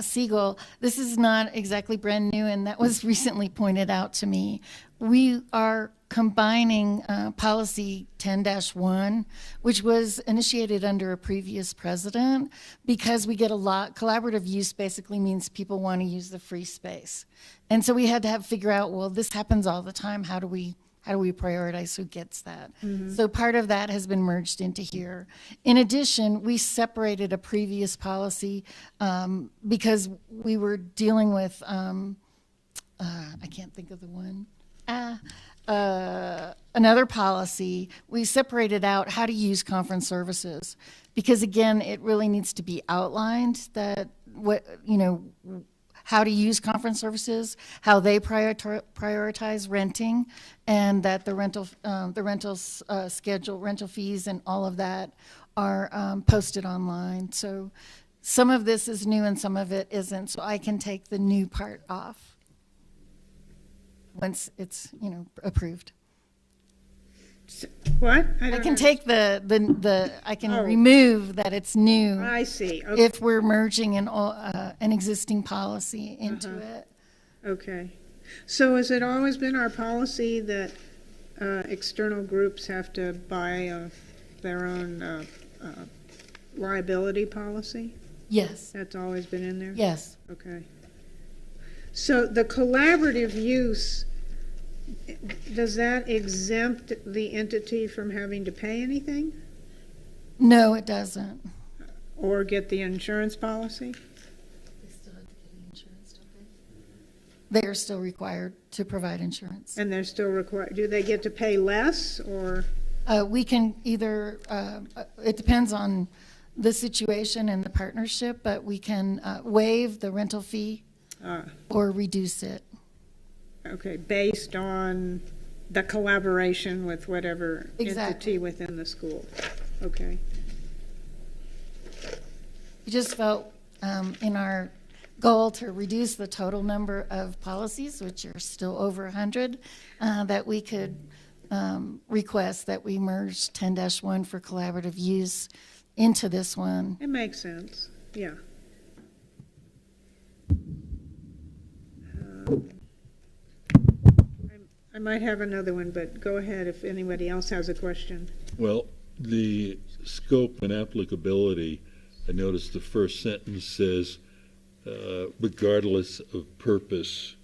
Siegel, this is not exactly brand new, and that was recently pointed out to me. We are combining policy 10-1, which was initiated under a previous president, because we get a lot, collaborative use basically means people want to use the free space. And so we had to figure out, well, this happens all the time, how do we prioritize who gets that? Mm-hmm. So part of that has been merged into here. In addition, we separated a previous policy because we were dealing with, I can't think of the one, another policy. We separated out how to use conference services, because again, it really needs to be outlined that how to use conference services, how they prioritize renting, and that the rental schedule, rental fees, and all of that are posted online. So some of this is new and some of it isn't. So I can take the new part off once it's approved. What? I can take I can remove that it's new. I see. Okay. If we're merging an existing policy into it. Okay. So has it always been our policy that external groups have to buy their own liability policy? Yes. That's always been in there? Yes. Okay. So the collaborative use, does that exempt the entity from having to pay anything? No, it doesn't. Or get the insurance policy? They still have to get insurance, don't they? They are still required to provide insurance. And they're still required. Do they get to pay less, or? We can either, it depends on the situation and the partnership, but we can waive the rental fee or reduce it. Okay, based on the collaboration with whatever Exactly. entity within the school. Okay. we just felt in our goal to reduce the total number of policies, which are still over 100, that we could request that we merge 10-1 for collaborative use into this one. It makes sense, yeah. I might have another one, but go ahead if anybody else has a question. Well, the scope and applicability, I noticed the first sentence says, regardless of purpose,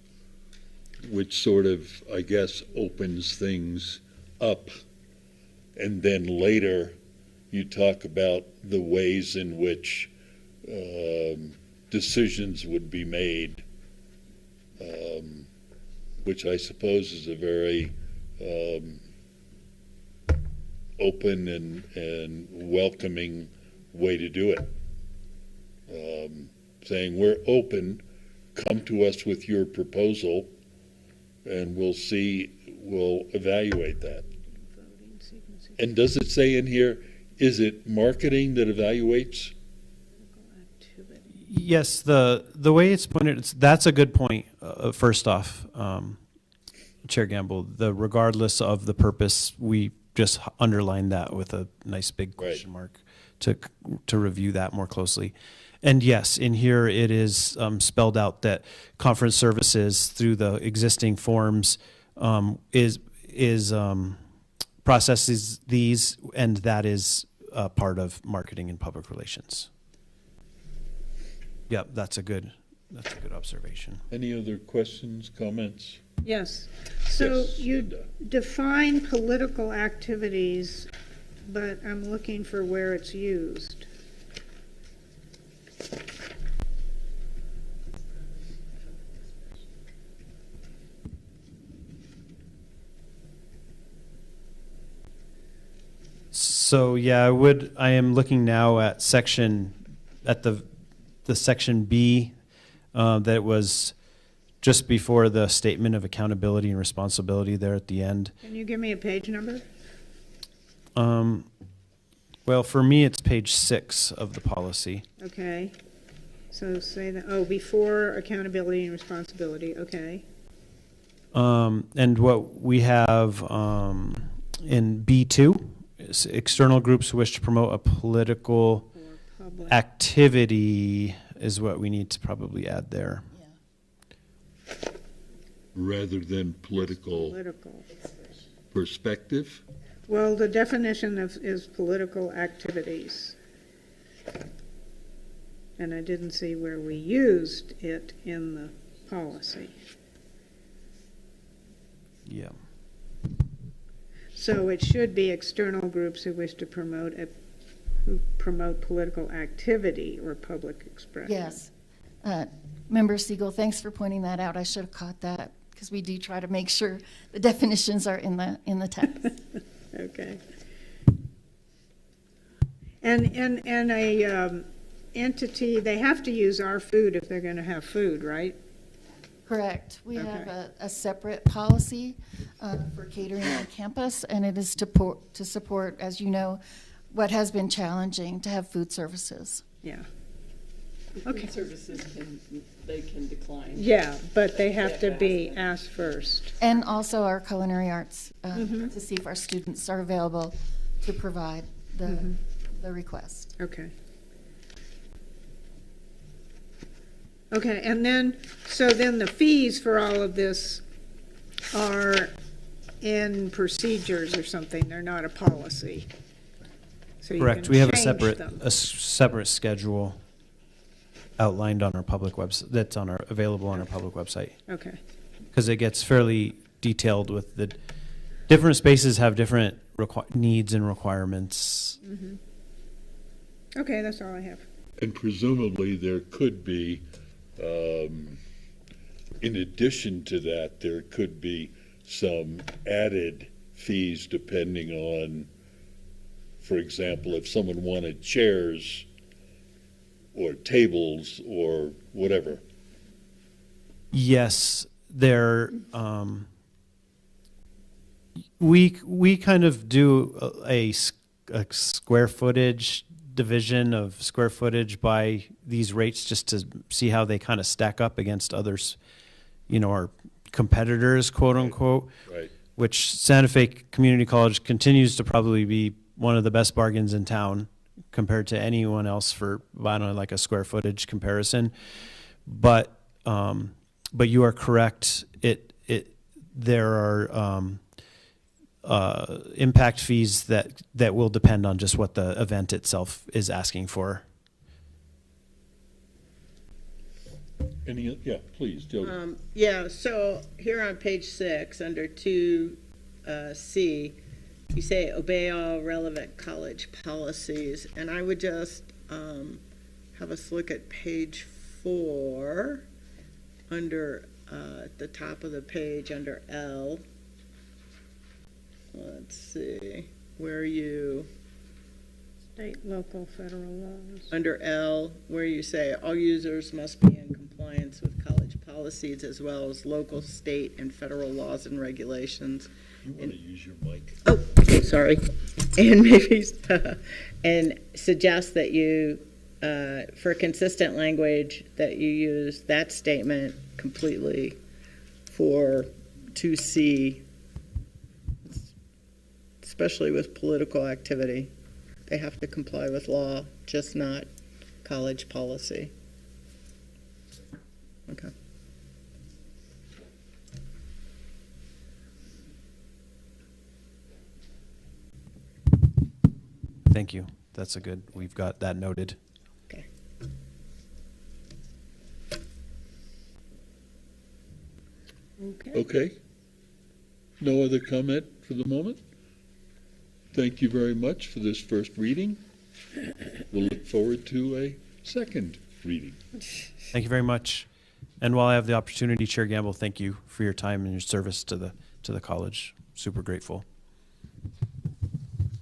which sort of, I guess, opens things up. And then later, you talk about the ways in which decisions would be made, which I suppose is a very open and welcoming way to do it. Saying we're open, come to us with your proposal, and we'll evaluate that. And does it say in here, is it marketing that evaluates? Yes, the way it's pointed, that's a good point. First off, Chair Gamble, the regardless of the purpose, we just underlined that with a nice big question mark to review that more closely. And yes, in here it is spelled out that conference services through the existing forms processes these, and that is part of marketing and public relations. Yep, that's a good observation. Any other questions, comments? Yes. So Yes, you Linda. define political activities, but I'm looking for where it's used. So yeah, I am looking now at the section B that was just before the statement of accountability and responsibility there at the end. Can you give me a page number? Well, for me, it's page 6 of the policy. Okay. So say that, before accountability and responsibility, okay. And what we have in B2 is external groups who wish to promote a political activity is what we need to probably add there. Rather than political perspective? Well, the definition is political activities. And I didn't see where we used it in the policy. Yeah. So it should be external groups who wish to promote political activity or public expression. Yes. Member Siegel, thanks for pointing that out. I should have caught that because we do try to make sure the definitions are in the text. Okay. And a entity, they have to use our food if they're going to have food, right? Correct. We Okay. have a separate policy for catering on campus, and it is to support, as you know, what has been challenging to have food services. Yeah. Okay. Food services they can decline. Yeah, but they have to be asked first. And also our culinary arts to see if our students are available to provide the request. Okay. Okay, and then, so then the fees for all of this are in procedures or something, they're not a policy. So you Correct. can We have change a separate schedule outlined on our public website that's available on our public website. Okay. Because it gets fairly detailed with the different spaces have different needs and requirements. Mm-hmm. Okay, that's all I have. And presumably there could be, in addition to that, there could be some added fees depending on, for example, if someone wanted chairs or tables or whatever. Yes, we kind of do a square footage division of square footage by these rates just to see how they kind of stack up against others, our competitors, quote unquote. Right. Which Santa Fe Community College continues to probably be one of the best bargains in town compared to anyone else for, I don't know, like a square footage comparison. But you are correct. There are impact fees that will depend on just what the event itself is asking for. Yeah, please, Jody. Yeah, so here on page 6, under 2C, you say obey all relevant college policies, and I would just have us look at page 4, under at the top of the page, under L. Let's see, where you... State, local, federal laws. Under L, where you say all users must be in compliance with college policies as well as local, state, and federal laws and regulations. You want to use your mic. Oh, sorry. And maybe, and suggest that you, for consistent language, that you use that statement completely for 2C, especially with political activity. They have to comply with law, just not college policy. Okay. Thank you. That's we've got that noted. Okay. Okay. No other comment for the moment? Thank you very much for this first reading. We'll look forward to a second reading. Thank you very much. And while I have the opportunity, Chair Gamble, thank you for your time and your service to the college. Super grateful.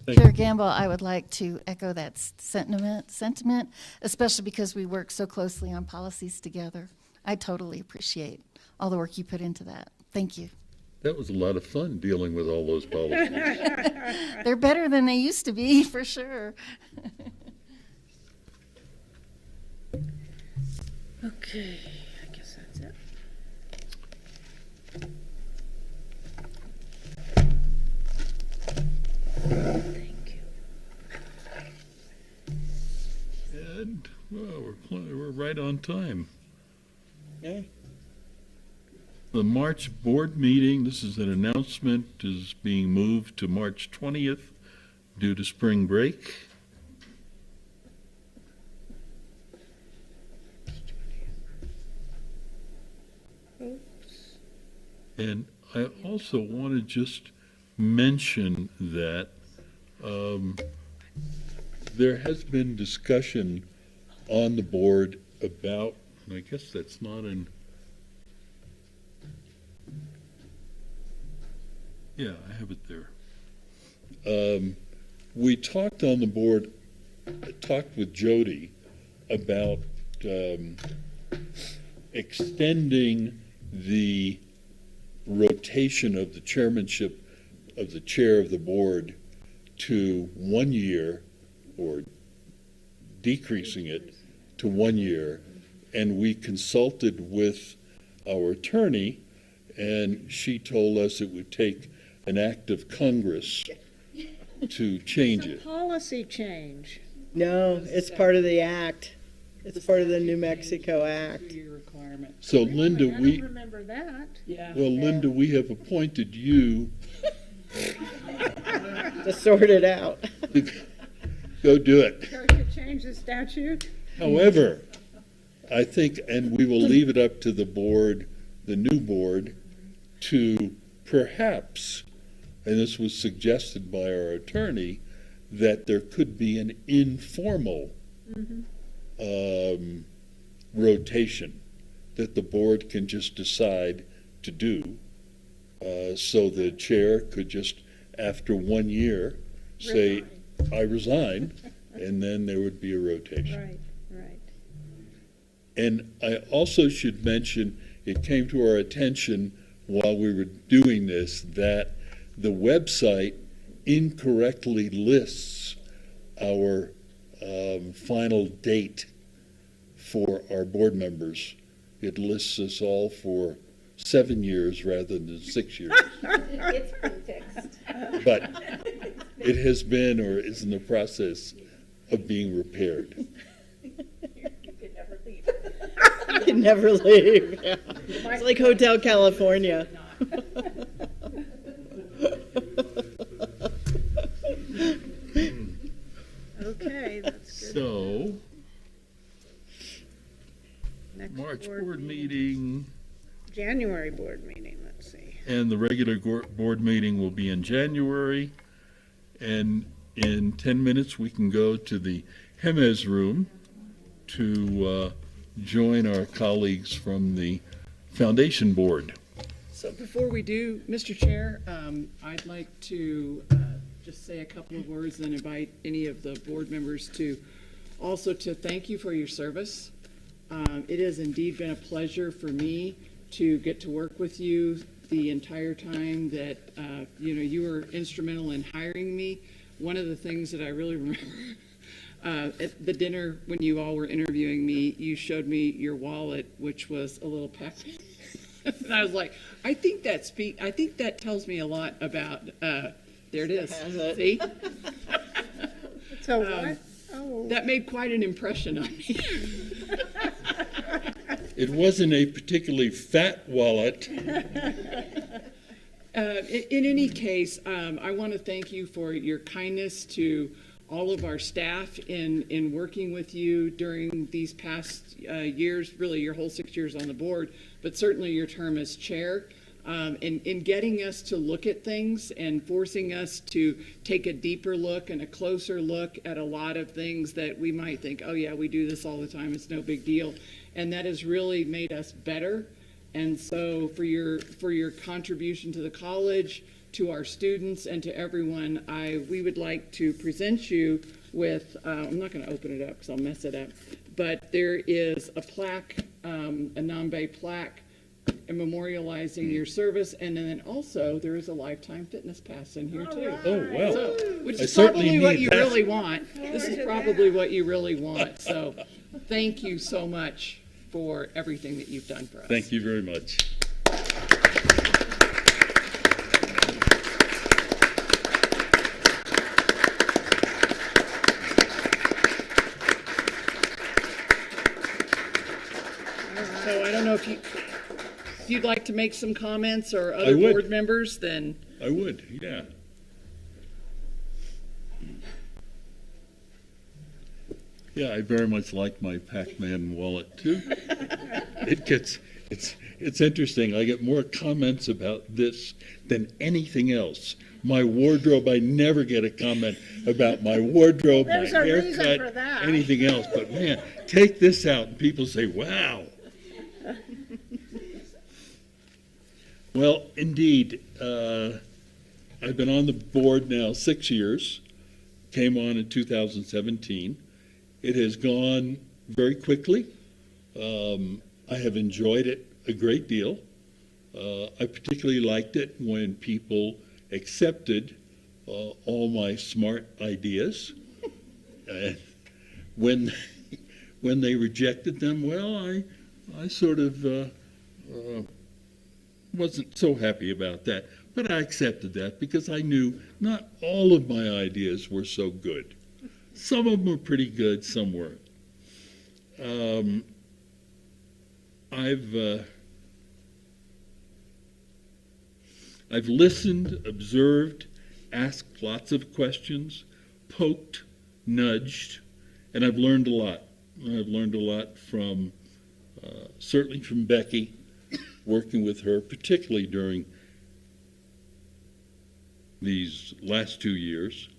Chair Gamble, I would like to echo that sentiment, especially because we work so closely on policies together. I totally appreciate all the work you put into that. Thank you. That was a lot of fun dealing with all those policies. They're better than they used to be, for sure. Okay, I guess that's it. Thank you. And, well, we're right on time. Yeah. The March board meeting, this is an announcement, is being moved to March 20th due to spring break. Oops. And I also want to just mention that there has been discussion on the board about, and I guess that's not in... Yeah, I have it there. We talked on the board, talked with Jody about extending the rotation of the chairmanship of the chair of the board to 1 year, or decreasing it to 1 year. And we consulted with our attorney, and she told us it would take an act of Congress to change it. It's a policy change. No, it's part of the act. It's part of the New Mexico Act. So Linda, I don't remember that. Yeah. well, Linda, we have appointed you To sort it out. to go do it. So to change the statute? However, I think, and we will leave it up to the board, the new board, to perhaps, and this was suggested by our attorney, that there could be an informal rotation that the board can just decide to do. So the chair could just, after 1 year, say, I resign, and then there would be a rotation. Right, right. And I also should mention, it came to our attention while we were doing this, that the website incorrectly lists our final date for our board members. It lists us all for 7 years rather than 6 years. It's been fixed. But it has been or is in the process of being repaired. You could never leave. You can never leave. Yeah. It's like Hotel California. Okay, that's good. So, Next March board meeting, January board meeting, let's see. and the regular board meeting will be in January. And in 10 minutes, we can go to the Jemez room to join our colleagues from the Foundation Board. So before we do, Mr. Chair, I'd like to just say a couple of words and invite any of the board members to also to thank you for your service. It has indeed been a pleasure for me to get to work with you the entire time that you were instrumental in hiring me. One of the things that I really remember at the dinner when you all were interviewing me, you showed me your wallet, which was a little packed. And I was like, I think that tells me a lot about. There it is. See? So what? Oh. That made quite an impression on me. It wasn't a particularly fat wallet. In any case, I want to thank you for your kindness to all of our staff in working with you during these past years, really your whole 6 years on the board, but certainly your term as chair, in getting us to look at things and forcing us to take a deeper look and a closer look at a lot of things that we might think, oh yeah, we do this all the time, it's no big deal. And that has really made us better. And so for your contribution to the college, to our students, and to everyone, we would like to present you with, I'm not going to open it up because I'll mess it up, but there is a plaque, a Nambe plaque, memorializing your service, and then also there is a lifetime fitness pass in here too. Oh, wow. So, which I is certainly probably what need you that. really want. This is probably what you really want. So thank you so much for everything that you've done for us. Thank you very much. So I don't know if you'd like to make some comments or I other would. board members, then. I would, yeah. Yeah, I very much like my Pac-Man wallet too. It's interesting. I get more comments about this than anything else. My wardrobe, I never get a comment about my wardrobe, There's my a reason haircut, for that. anything else. But man, take this out and people say, wow. Well, indeed, I've been on the board now 6 years, came on in 2017. It has gone very quickly. I have enjoyed it a great deal. I particularly liked it when people accepted all my smart ideas. When they rejected them, well, I sort of wasn't so happy about that. But I accepted that because I knew not all of my ideas were so good. Some of them were pretty good, some weren't. I've listened, observed, asked lots of questions, poked, nudged, and I've learned a lot. I've learned a lot from, certainly from Becky, working with her, particularly during these last 2 years,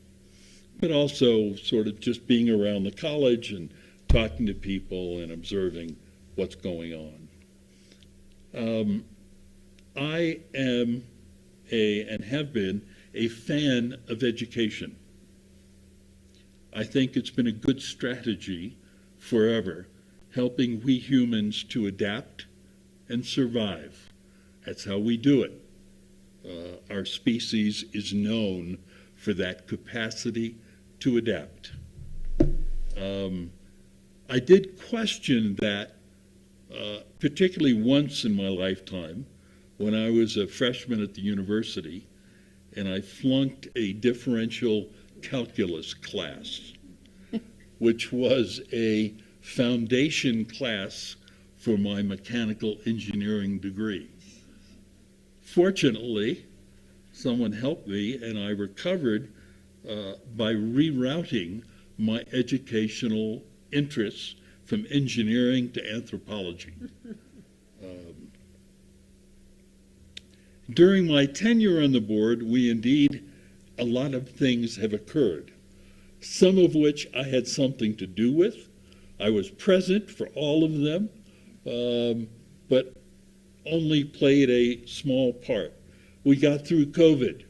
but also sort of just being around the college and talking to people and observing what's going on. I am and have been a fan of education. I think it's been a good strategy forever, helping we humans to adapt and survive. That's how we do it. Our species is known for that capacity to adapt. I did question that, particularly once in my lifetime, when I was a freshman at the university, and I flunked a differential calculus class, which was a foundation class for my mechanical engineering degree. Fortunately, someone helped me, and I recovered by rerouting my educational interests from engineering to anthropology. During my tenure on the board, a lot of things have occurred, some of which I had something to do with. I was present for all of them, but only played a small part. We got through COVID.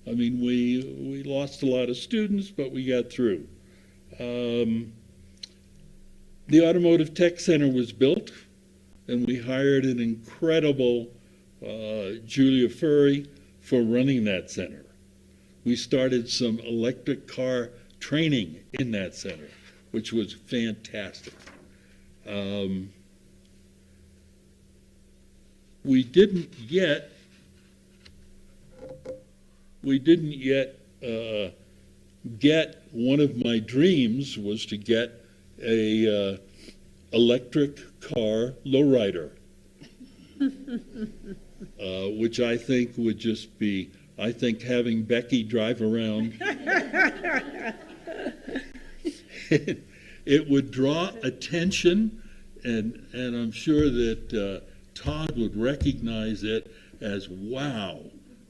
I mean, we lost a lot of students, but we got through. The Automotive Tech Center was built, and we hired an incredible Julia Furry for running that center. We started some electric car training in that center, which was fantastic. We didn't yet get, one of my dreams was to get a electric car lowrider, which I think would just be, I think having Becky drive around, it would draw attention, and I'm sure that Todd would recognize it as, wow,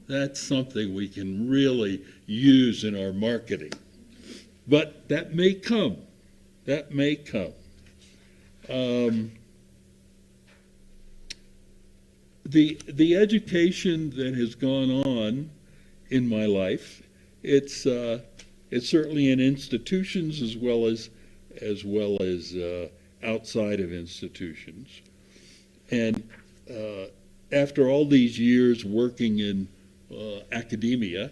that's something we can really use in our marketing. But that may come. That may come. The education that has gone on in my life, it's certainly in institutions as well as outside of institutions. And after all these years working in academia,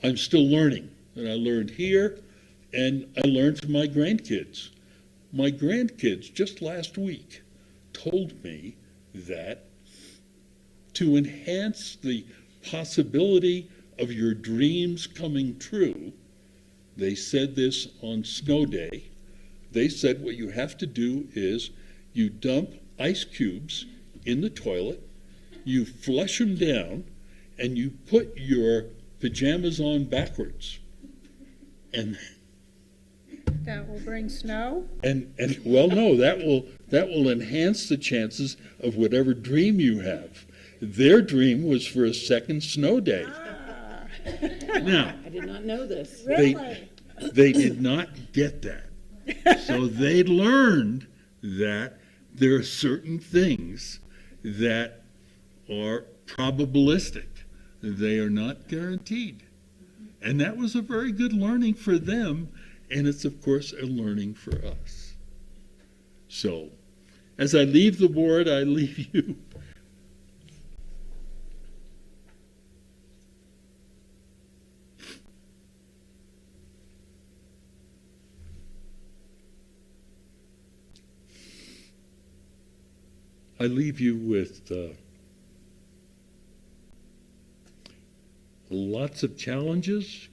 I'm still learning. And I learned here, and I learned from my grandkids. My grandkids just last week told me that to enhance the possibility of your dreams coming true, they said this on snow day, they said what you have to do is you dump ice cubes in the toilet, you flush them down, and you put your pajamas on backwards. And that will bring snow? And well, no, that will enhance the chances of whatever dream you have. Their dream was for a second snow day. Ah. Now, I did not know this. They did not get that. So they learned that there are certain things that are probabilistic. They are not guaranteed. And that was a very good learning for them, and it's, of course, a learning for us. So, as I leave the board, I leave you. I leave you with lots of challenges,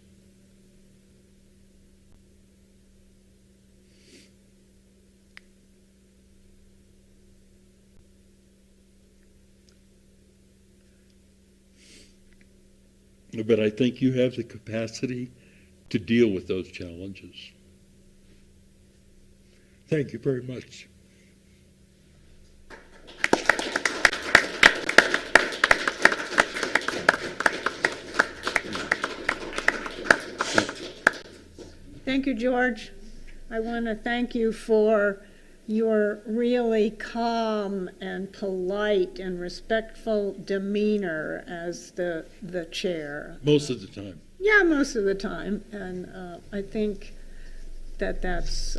but I think you have the capacity to deal with those challenges. Thank you very much. Thank you, George. I want to thank you for your really calm and polite and respectful demeanor as the chair. Most of the time. Yeah, most of the time. And I think that that's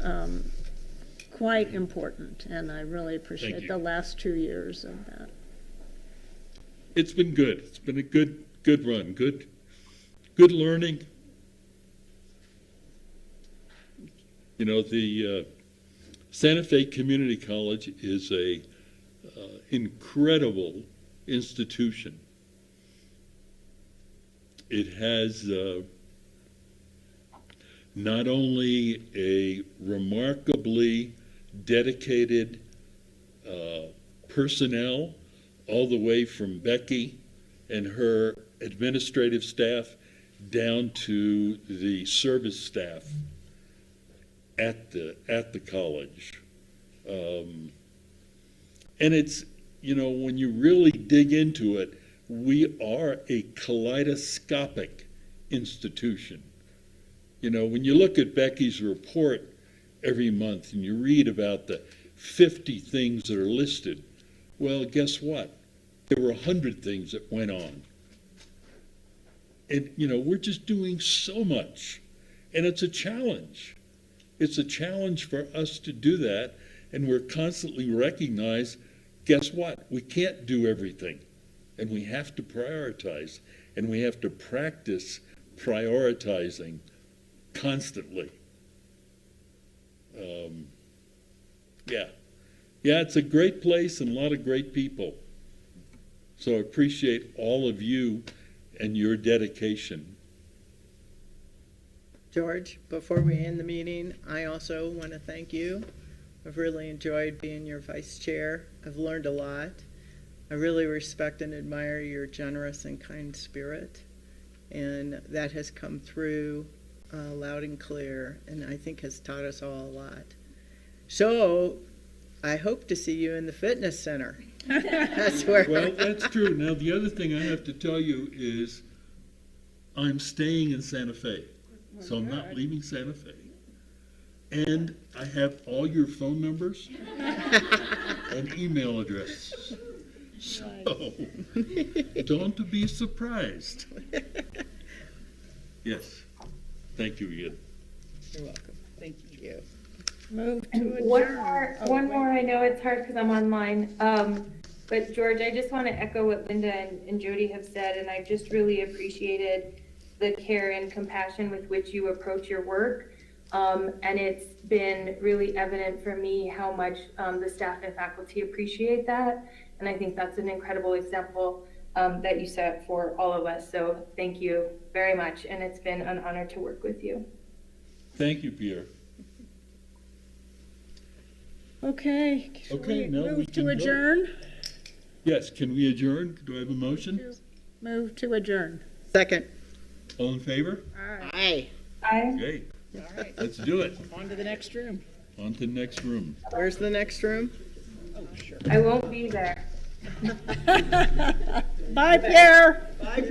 quite important, and I really appreciate the last 2 years of that. It's been good. It's been a good run. Good learning. You know, the Santa Fe Community College is a incredible institution. It has not only a remarkably dedicated personnel, all the way from Becky and her administrative staff down to the service staff at the college. And it's, you know, when you really dig into it, we are a kaleidoscopic institution. You know, when you look at Becky's report every month and you read about the 50 things that are listed, well, guess what? There were 100 things that went on. And, you know, we're just doing so much. And it's a challenge. It's a challenge for us to do that. And we're constantly recognize, guess what? We can't do everything. And we have to prioritize. And we have to practice prioritizing constantly. Yeah, it's a great place and a lot of great people. So I appreciate all of you and your dedication. George, before we end the meeting, I also want to thank you. I've really enjoyed being your vice chair. I've learned a lot. I really respect and admire your generous and kind spirit, and that has come through loud and clear, and I think has taught us all a lot. So I hope to see you in the fitness center. That's where. Well, that's true. Now, the other thing I have to tell you is I'm staying in Santa Fe, so I'm not leaving Santa Fe. And I have all your phone numbers and email addresses. So don't be surprised. Yes. Thank you again. You're welcome. Thank you. Move to adjourn. One more. I know it's hard because I'm online. But George, I just want to echo what Linda and Jody have said, and I just really appreciated the care and compassion with which you approach your work. And it's been really evident for me how much the staff and faculty appreciate that. And I think that's an incredible example that you set for all of us. So thank you very much. And it's been an honor to work with you. Thank you, Pierre. Okay. Okay, now we move can to adjourn. Yes, can we adjourn? Do I have a motion? Move to adjourn. Second. All in favor? Aye. Aye. Okay, All right. let's do it. On to the next room. On to the next room. Where's the next room? Oh, sure. I won't be there. Bye, Pierre. Bye, Pierre.